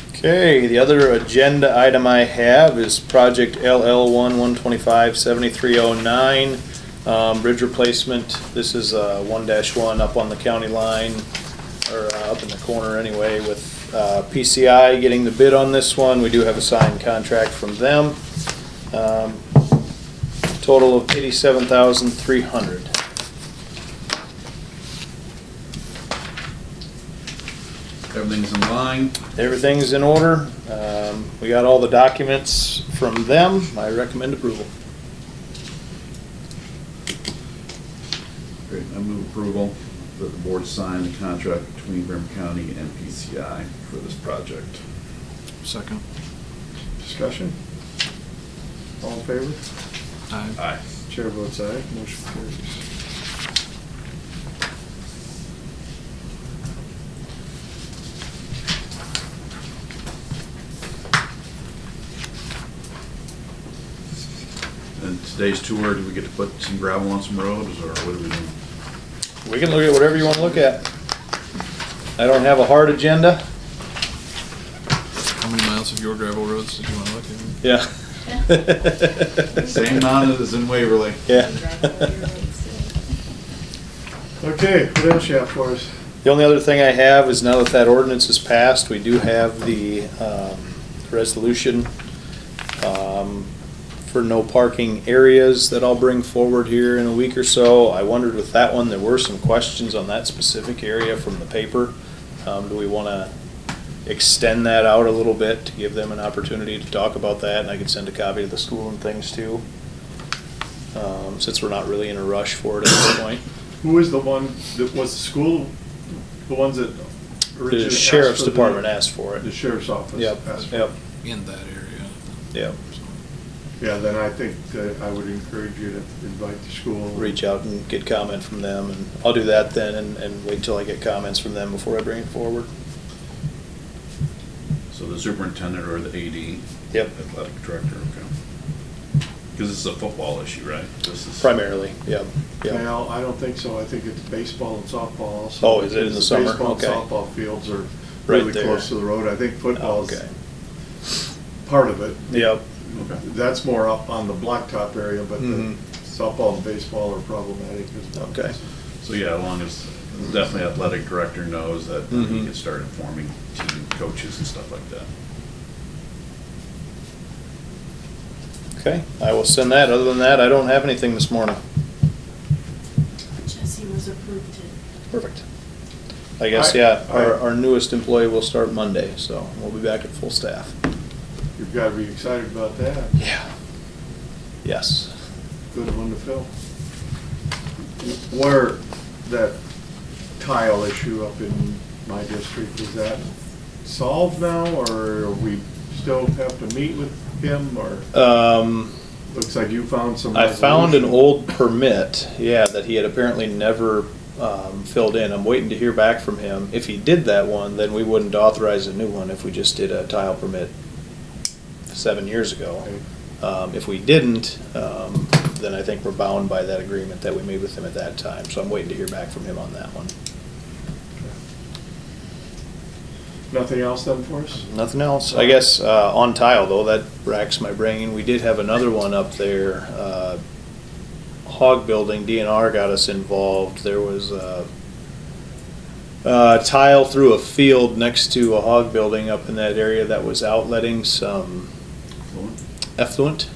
K: Okay, the other agenda item I have is Project LL1 125-7309, bridge replacement. This is 1-1 up on the county line, or up in the corner anyway, with PCI getting the bid on this one. We do have a signed contract from them. Total of $87,300.
C: Everything's in line.
K: Everything's in order. We got all the documents from them. I recommend approval.
C: Great, I move approval that the board sign the contract between Bremer County and PCI for this project.
D: Second.
B: Discussion? All in favor?
D: Aye.
C: Aye.
B: Chair votes aye, motion carries.
C: And today's tour, do we get to put some gravel on some roads, or what are we doing?
K: We can look at whatever you want to look at. I don't have a hard agenda.
D: How many miles of your gravel roads did you want to look at?
K: Yeah.
C: Same amount as in Waverly.
K: Yeah.
B: Okay, what else you have for us?
K: The only other thing I have is now that that ordinance is passed, we do have the resolution for no parking areas that I'll bring forward here in a week or so. I wondered with that one, there were some questions on that specific area from the paper. Do we want to extend that out a little bit to give them an opportunity to talk about that? And I could send a copy to the school and things too, since we're not really in a rush for it at this point.
B: Who was the one that was the school, the ones that originally
K: The
B: asked
K: sheriff's
B: for
K: department asked for it.
B: The sheriff's office.
K: Yep,
B: asked for
K: yep,
B: it.
D: In that area.
K: yep.
B: Yeah, then I think that I would encourage you to invite the school.
K: Reach out and get comment from them, and I'll do that then and wait till I get comments from them before I bring it forward.
C: So the superintendent or the AD?
K: Yep.
C: Athletic director, okay. Because this is a football issue, right? This is
K: Primarily, yep, yep.
B: Well, I don't think so. I think it's baseball and softball also.
K: Oh, is it in the
B: because
K: summer?
B: Baseball and
K: Okay.
B: softball fields are
K: Right
B: really
K: there.
B: close to the road. I think football's
K: Okay.
B: part of it.
K: Yep,
C: Okay.
B: That's more up on the blacktop area, but the
K: Mhm.
B: softball and baseball are problematic as well.
K: Okay.
C: So yeah, as long as definitely athletic director knows that he
K: Mhm.
C: can start informing team coaches and stuff like that.
K: okay, I will send that. Other than that, I don't have anything this morning.
F: Jesse was approved to.
K: Perfect. I guess, yeah, our newest employee will start Monday, so we'll be back at full staff.
B: You've got to be excited about that.
K: Yeah. Yes.
B: Good one to fill. Where that tile issue up in my district, is that solved now, or we still have to meet with him, or? Looks like you found some.
K: I found an
B: resolution.
K: old permit, yeah, that he had apparently never filled in. I'm waiting to hear back from him. If he did that one, then we wouldn't authorize a new one if we just did a tile permit 7 years ago.
B: Okay.
K: If we didn't, then I think we're bound by that agreement that we made with him at that time. So I'm waiting to hear back from him on that one.
B: Nothing else then for us?
K: Nothing else. I guess on tile though, that racks my brain. We did have another one up there. Hog building, DNR got us involved. There was a tile through a field next to a hog building up in that area that was outletting some effluent.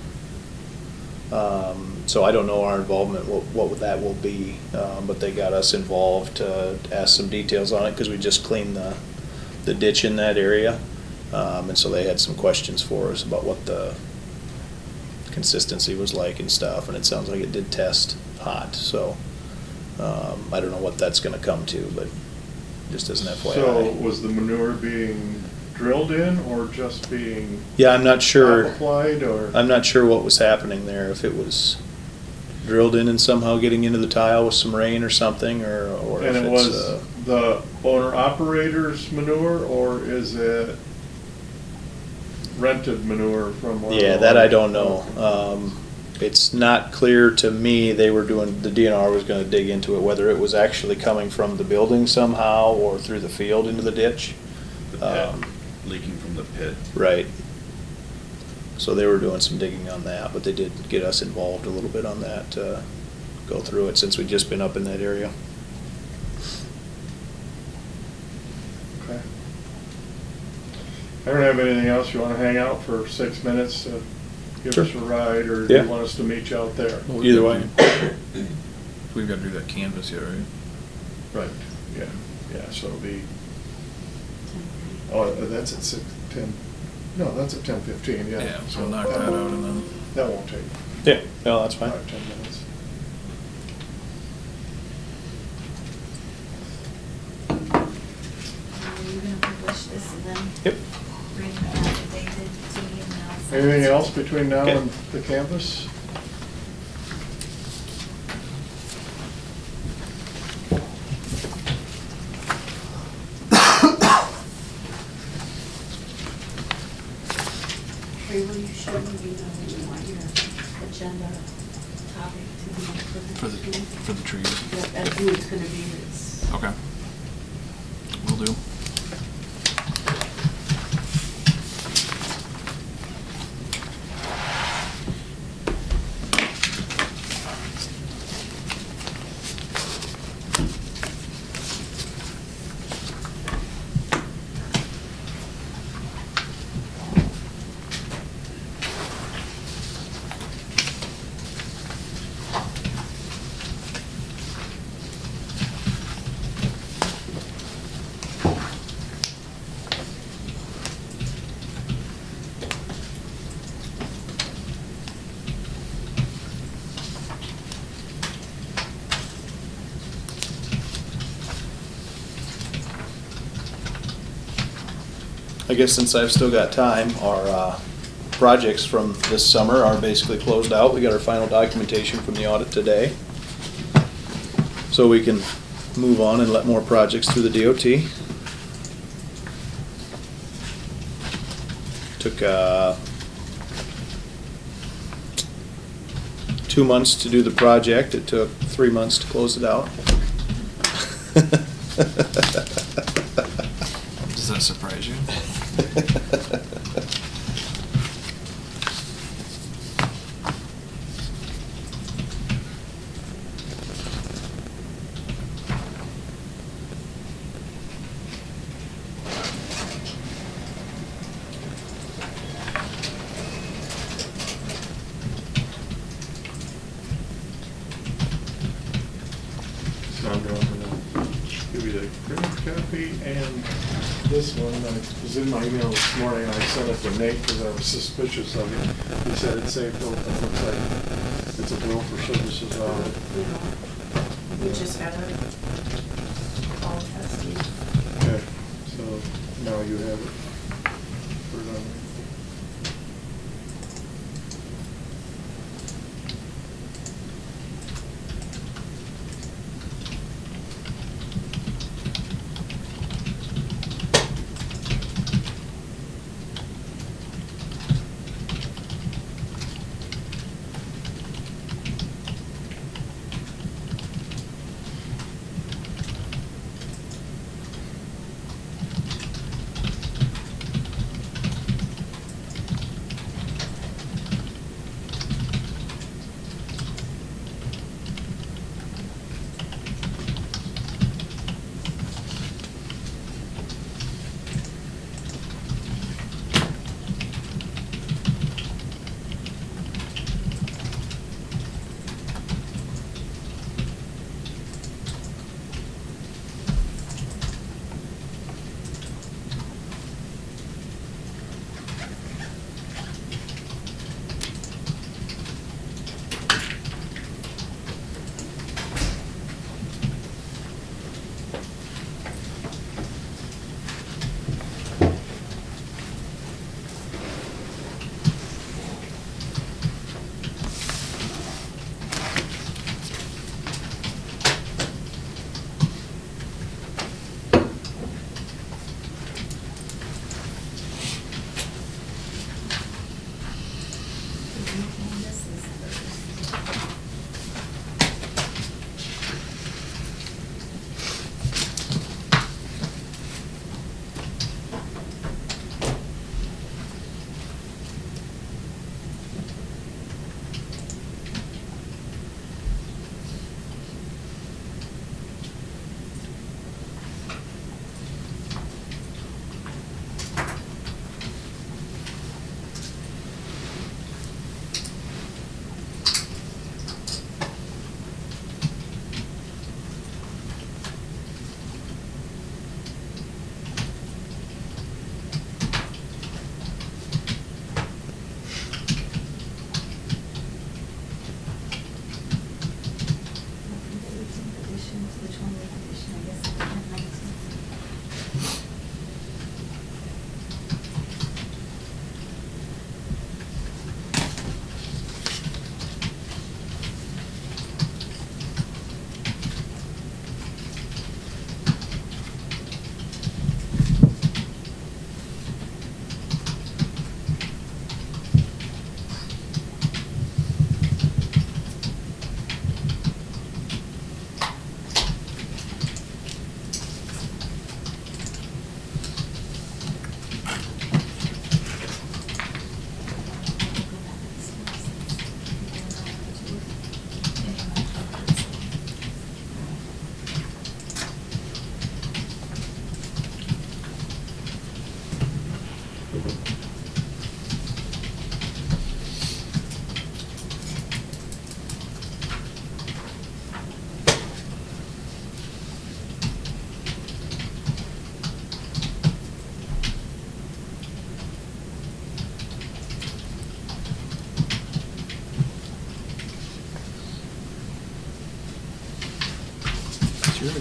K: So I don't know our involvement, what that will be, but they got us involved to ask some details on it because we just cleaned the ditch in that area. And so they had some questions for us about what the consistency was like and stuff, and it sounds like it did test hot, so I don't know what that's gonna come to, but just as an FYI.
B: So was the manure being drilled in or just being
K: Yeah, I'm not sure.
B: applied, or?
K: I'm not sure what was happening there, if it was drilled in and somehow getting into the tile with some rain or something, or if
B: And it
K: it's,
B: was the owner-operator's manure, or is it rented manure from one of the
K: yeah, that I don't
B: owners?
K: know. It's not clear to me, the DNR was gonna dig into it, whether it was actually coming from the building somehow or through the field into the ditch.
C: The pit,
K: Um,
C: leaking from the pit.
K: Right. So they were doing some digging on that, but they did get us involved a little bit on that, to go through it, since we'd just been up in that area.
B: Okay. I don't have anything else. You wanna hang out for 6 minutes to give
K: Sure.
B: us a ride, or do
K: Yeah.
B: you want us to meet you out there?
K: Either way.
D: We've got to do that canvas yet, right?
B: Right, yeah, so it'll be, oh, that's at 6:10, no, that's at 10:15, yeah.
D: Yeah, so we'll knock that out and then.
B: That won't take
K: Yeah, no, that's fine.
B: 5, 10 minutes.
H: Are you gonna publish this and then
K: Yep.
H: bring the affidavit to me and then I'll send it
B: Anything
H: to
B: else
H: you?
B: between now
K: Okay.
B: and the campus?
F: Ray, will you show me, what you want your agenda topic to be
D: For the trees.
F: Yep, and who it's gonna be, it's.
D: Okay. Will do.
K: I guess since I've still got time, our projects from this summer are basically closed out. We got our final documentation from the audit today. So we can move on and let more projects through the DOT. Took 2 months to do the project. It took 3 months to close it out.
D: Does that surprise you?
B: So I'm going to give you the printed copy and this one. I was in my email this morning, I sent it to Nate because I was suspicious of it. He said it's saved open, it looks like it's a bill for services on it.
F: We just got it all tested.
B: Okay, so now you have it. Put it on there.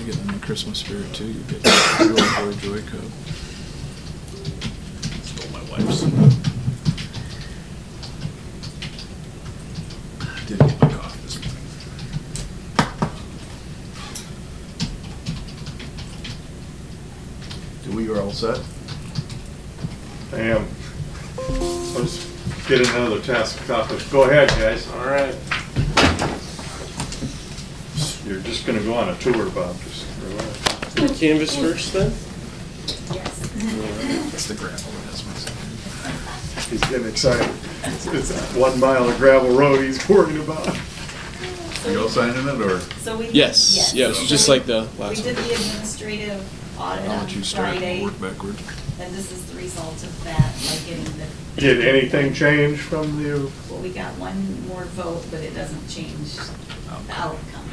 D: get in the Christmas spirit too. You get Joy Boy Joy Cub.
C: Stole my wife's. Didn't get my coffee this morning. Do we are all set?
B: I am. Let's get another task accomplished. Go ahead, guys.
L: All right.
B: You're just gonna go on a tour, Bob. Just relax.
L: Canvas first then?
H: Yes.
D: That's the gravel. That's my second.
B: He's getting excited. It's that 1 mile of gravel road he's worrying about.
C: Are you all signing it, or?
H: So we.
L: Yes, yes,
H: So
L: just
H: we-
L: like the last
H: We did
L: one.
H: the administrative audit
D: I'll
H: on
D: let you start and
H: Friday,
D: work backward.
H: and this is the result of that, by getting the.
B: Did anything change from the,
H: Well, we got one more vote, but it doesn't change the outcome.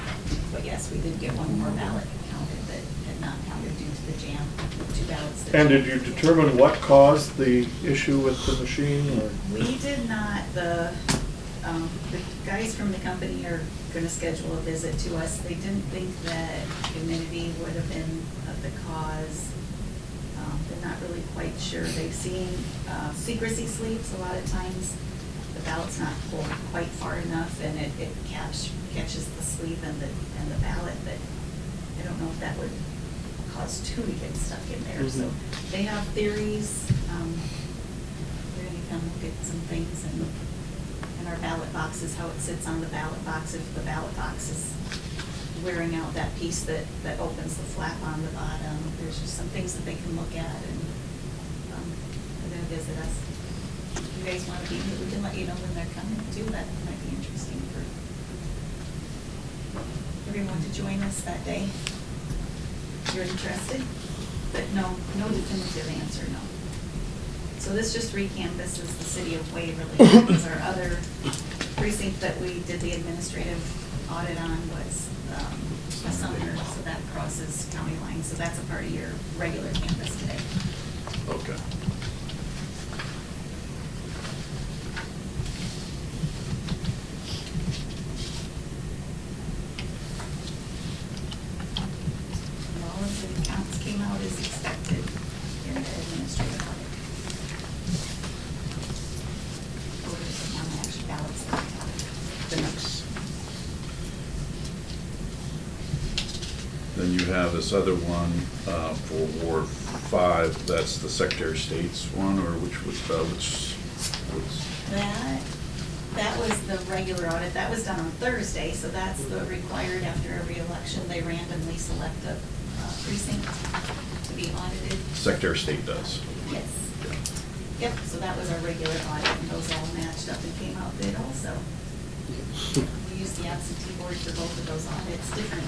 H: But yes, we did get one more ballot counted that had not counted due to the jam, 2 ballots. that
B: and did
H: jammed.
B: you determine what caused the issue with the machine, or?
H: We did not, the guys from the company are gonna schedule a visit to us. They didn't think that humidity would have been the cause. They're not really quite sure. They've seen secrecy sleeves a lot of times. The ballot's not pulled quite far enough, and it catches the sleeve and the ballot, but I don't know if that would cause 2 to get stuck in there. So they have theories. They're gonna come look at some things and our ballot boxes, how it sits on the ballot box. If the ballot box is wearing out that piece that opens the flap on the bottom, there's just some things that they can look at, and they're gonna visit us. If you guys wanna be here, we can let you know when they're coming too. That might be interesting for everyone to join us that day. If you're interested, but no definitive answer, no. So this just recanvasses the city of Waverly, because our other precinct that we did the administrative audit on was Sumner, so that crosses county lines, so that's a part of your regular campus today.
C: Okay.
H: And all of the accounts came out as expected in the administrative audit. Voters on the actual ballots that we counted, the numbers.
C: Then you have this other one for Ward 5, that's the Secretary of State's one, or which?
H: That was the regular audit. That was done on Thursday, so that's the required after every election. They randomly select a precinct to be audited.
C: Secretary of State does.
H: Yes. Yep, so that was our regular audit, and those all matched up and came out good also. We used the absentee board for both of those audits, different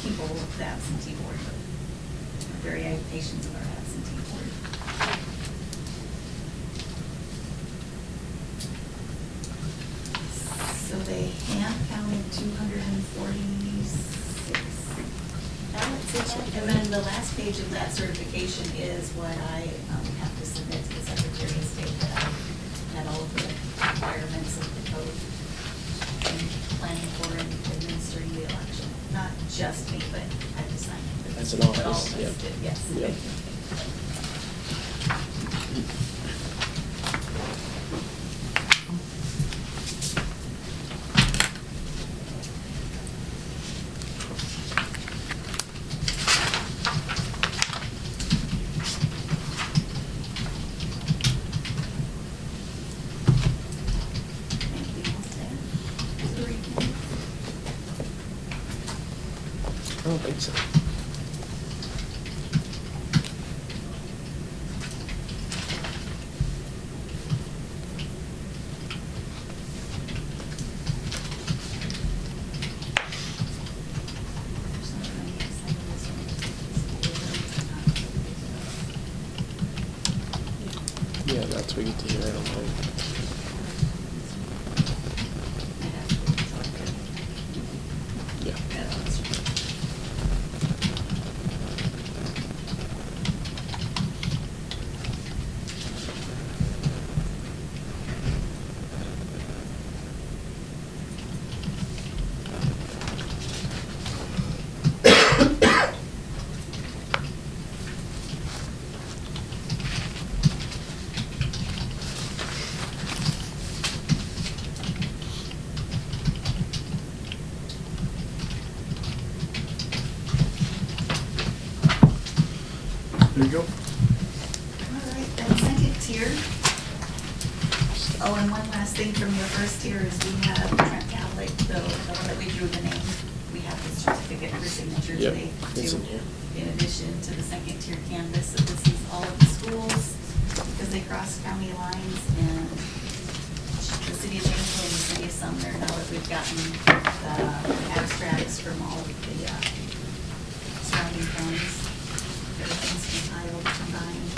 H: people with the absentee board, but we're very patient with our absentee board. So they hand counted 246 ballots in that, and then the last page of that certification is what I have to submit to the Secretary of State, that I had all of the requirements of the code and planning for and administering the election. Not just me, but I had to sign it.
L: As an
H: But all
L: office,
H: of us
L: yep.
H: did, yes.
L: Yep.
H: Anything else to add? To the recap?
L: I don't think so.
H: There's something I guess I was going to
L: Yeah, that's what we get to hear, I don't think. Yeah.
B: There you go.
H: All right, then second tier. Oh, and one last thing from your first tier is we have Trent Catholic, the one that we drew the name. We have the certificate for signature
L: Yep,
H: today.
L: it's
H: too,
L: in here.
H: In addition to the second tier canvas, so this is all of the schools, because they cross county lines, and the city of Janesville and the city of Sumner, now that we've gotten the abstracts from all of the surrounding counties, everything's compiled, combined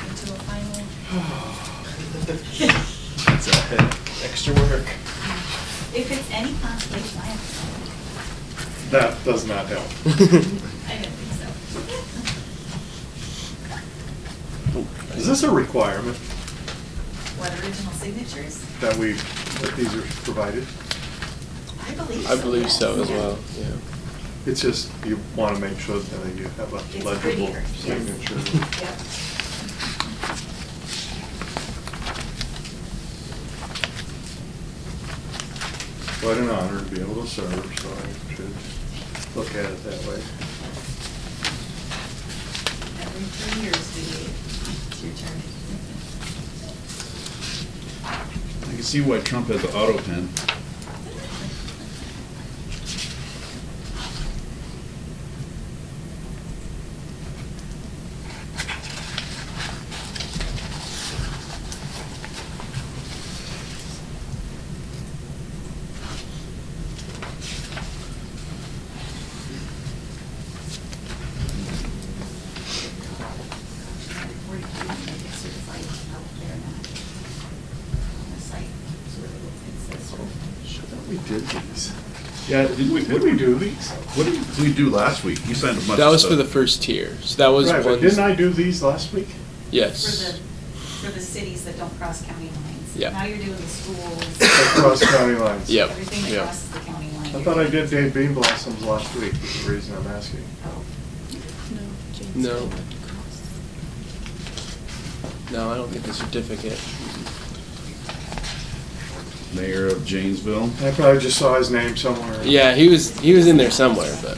H: into a final.
L: It's extra work.
H: If it's any consolation, I have to
B: That does not help.
H: I didn't think so.
B: Is this a requirement
H: What, original signatures?
B: that these are provided?
H: I believe so.
L: I believe so as
H: yes.
L: well, yeah.
B: It's just, you want to make sure that you have a
H: It's
B: legible
H: prettier, yes.
B: signature.
H: Yep.
B: Quite an honor to be able to serve, so I should look at it that way.
H: Every 3 years we it's your turn.
C: I can see why Trump has the auto pen.
H: Before you can make it certified out there now on the site, so that it says.
B: We did these.
C: Yeah,
B: Did we do these?
C: What did we do last week? You signed a bunch
L: That
C: of
L: was for
C: stuff.
L: the first tier, so that was
B: Right, but
L: one.
B: didn't I do these last week?
L: Yes.
H: For the cities that don't cross county lines.
L: Yeah.
H: Now you're doing the schools.
B: Across county lines.
L: Yep.
H: Everything that
L: Yep.
H: crosses the county line.
B: I thought I did Dave Bean Blossoms last week, is the reason I'm asking.
H: Oh.
L: No. No, I don't get the certificate.
C: Mayor of Janesville.
B: I probably just saw his name somewhere.
L: Yeah, he was in there somewhere, but.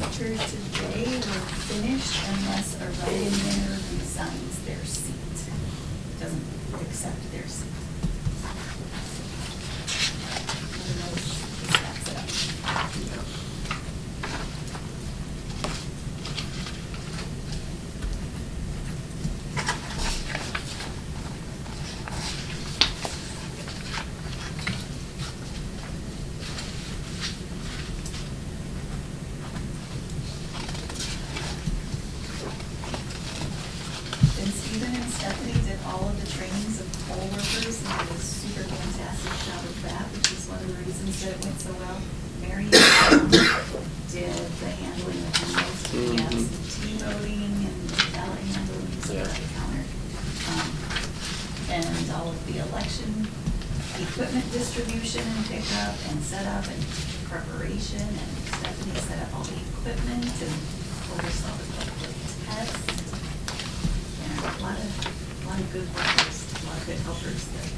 H: After today, we're finished unless a write-in winner resigns their seat. Doesn't accept their seat. Otherwise, that's it up. And Stephen and Stephanie did all of the trainings of poll workers and did a super fantastic job of that, which is one of the reasons that it went so well. Mary did the handling of the absentee voting and ballot handling, so
L: Yeah.
H: at the counter. And all of the election equipment distribution and pickup and setup and preparation, and Stephanie set up all the equipment and oversaw the public test. Yeah, a lot of good workers, a lot of good helpers that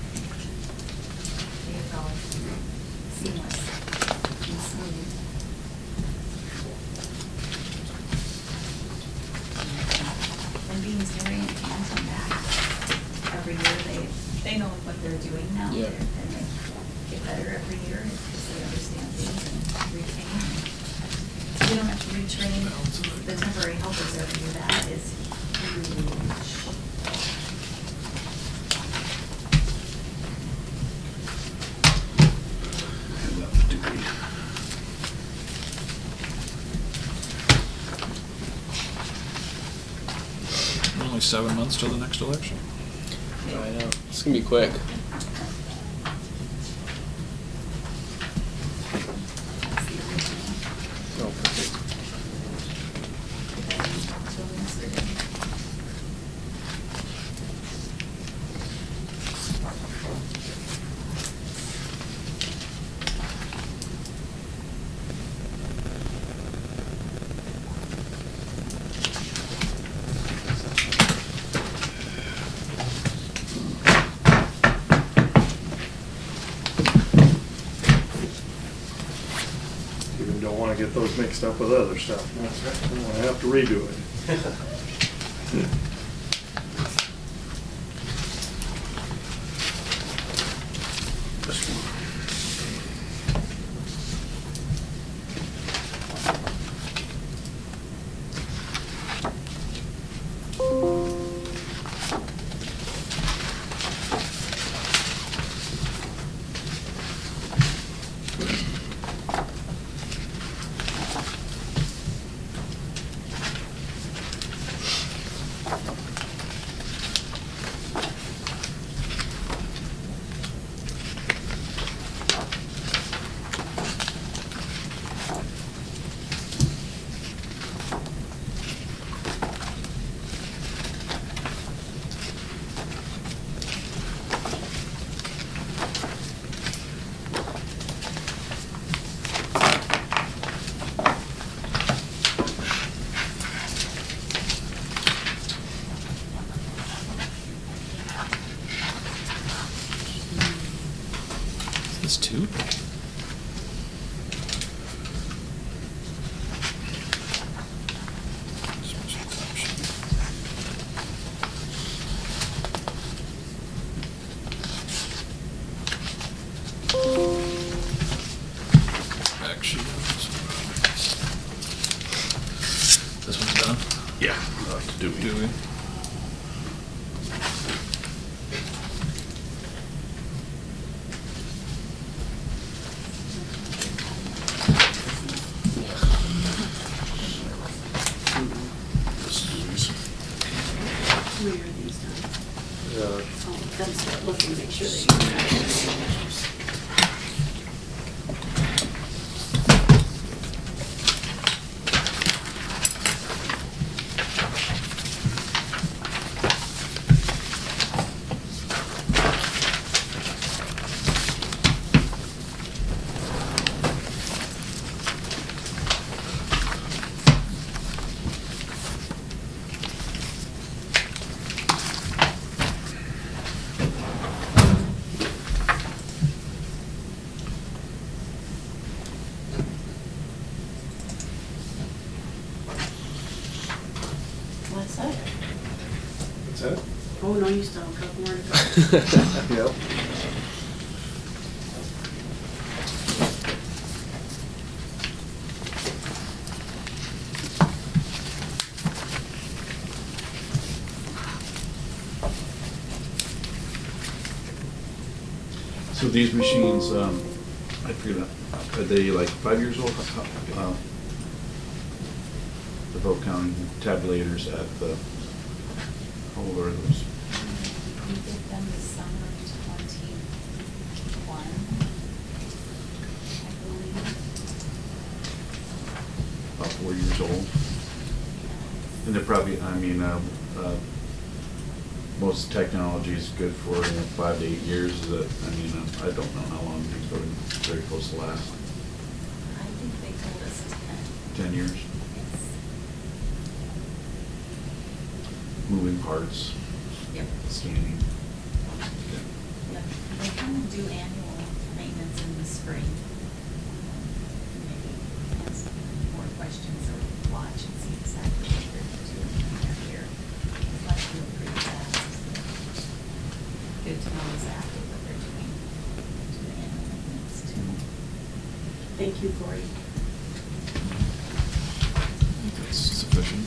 H: made it all seamless and smooth. And being Mary and Pam come back every year, they know what they're doing now.
L: Yeah.
H: And they get better every year because they understand things and retain. So we don't have to retrain the temporary helpers every year. That is huge.
C: Hand out the degree.
D: Only 7 months till the next election.
L: I know. It's gonna be quick.
H: That's the original.
L: Oh, perfect.
B: get those mixed up with other stuff. I have to redo it.
D: This two? Back sheet. This one's done?
C: Yeah. Do we?
D: Do we?
F: Where are these done? Oh, then start looking, make sure they. What's that?
B: What's that?
F: Oh, no, you still have a couple more to go.
B: Yep.
C: So these machines, I forget, are they like 5 years old? The vote counting tabulators at the, how old are those?
H: We did them this summer of 21, I believe.
C: About 4 years old. And they're probably, I mean, most technology is good for 5 to 8 years. That, I mean, I don't know how long things are very close to last.
H: I think they told us 10.
C: 10 years.
H: Yes.
C: Moving parts,
H: Yep.
C: scanning.
H: Yep. They kind of do annual maintenance in the spring. Maybe ask more questions or watch and see exactly what they're doing every year. It must be pretty fast. Good to know exactly what they're doing to the annual maintenance too.
F: Thank you, Cory.
D: I think that's sufficient.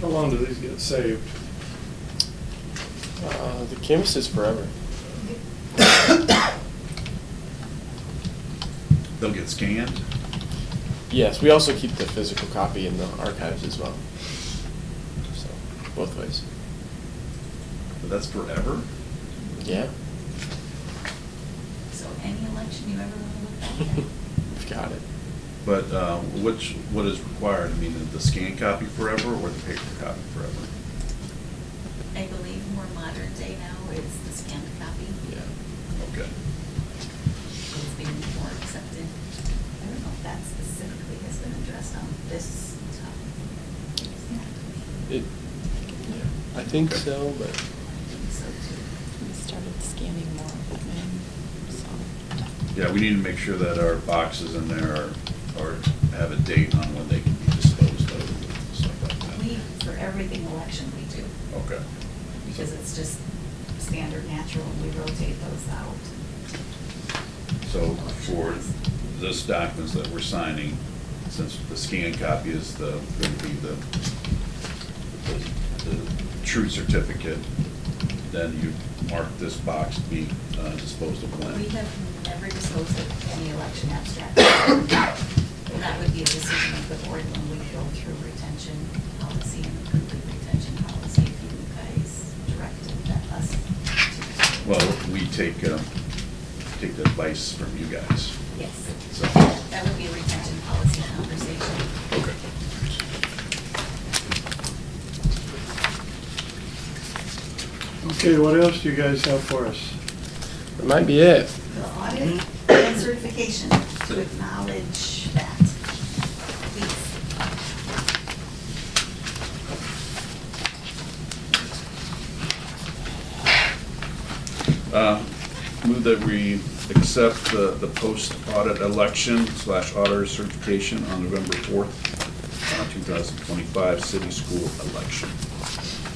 B: long do these get saved?
L: The canvas is forever.
C: They'll get scanned?
L: Yes, we also keep the physical copy in the archives as well. So, both ways.
C: But that's forever?
L: Yeah.
H: So any election you ever want to look at.
L: We've got it.
C: But what is required? I mean, the scan copy forever or the paper copy forever?
H: I believe more modern day now is the scanned copy.
L: Yeah.
C: Okay.
H: It's being more accepted. I don't know if that specifically has been addressed on this topic.
L: It, yeah, I think so, but
H: I think so too.
M: We started scanning more of them in, so.
C: Yeah, we need to make sure that our boxes in there are have a date on when they can be disposed of and stuff like that.
H: We, for everything election, we do,
C: Okay.
H: because it's just standard natural, and we rotate those out.
C: So for this documents that we're signing, since the scan copy is going to be the true certificate, then you mark this box to be disposed of when?
H: We have never disposed of any election abstract. That would be a decision of the board when we go through retention policy and complete retention policy, if you guys directed us to.
C: Well, we take the advice from you guys.
H: Yes,
C: So,
H: that would be a retention policy conversation.
C: okay.
B: Okay, what else do you guys have for us?
L: that might be it.
H: The audit and certification to acknowledge that, please.
C: Move that we accept the post-audit election / auditor certification on November 4th, 2025 city school election.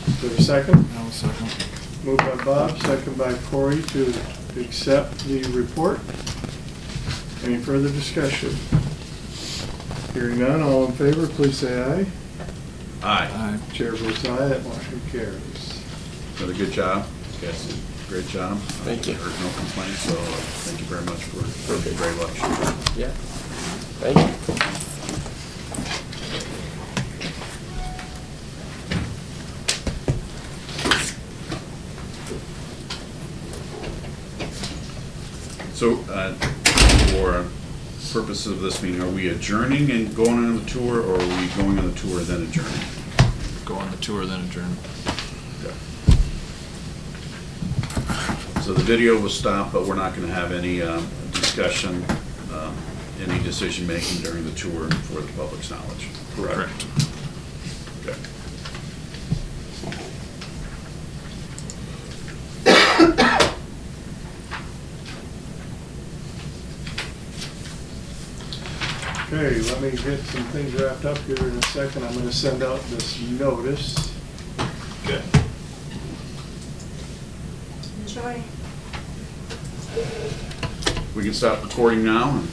B: Is there a second?
D: I'll second.
B: Moved by Bob, second by Corey to accept the report. Any further discussion? Hearing none, all in favor, please say aye.
C: Aye.
D: Aye.
B: Chair votes aye, that motion carries.
C: Did a good job. You guys did a great job.
L: Thank you.
C: Heard no complaints, so thank you very much for doing a great election.
L: Yeah. Thank you.
C: So, for purposes of this meeting, are we adjourning and going on the tour, or are we going on the tour and then adjourning?
D: Go on the tour, then adjourn.
C: Okay. So the video will stop, but we're not going to have any discussion, any decision-making during the tour for the public's knowledge.
D: Correct.
C: Okay.
B: Okay, let me get some things wrapped up here in a second. I'm gonna send out this notice.
C: Okay.
F: Enjoy.
C: We can stop recording now and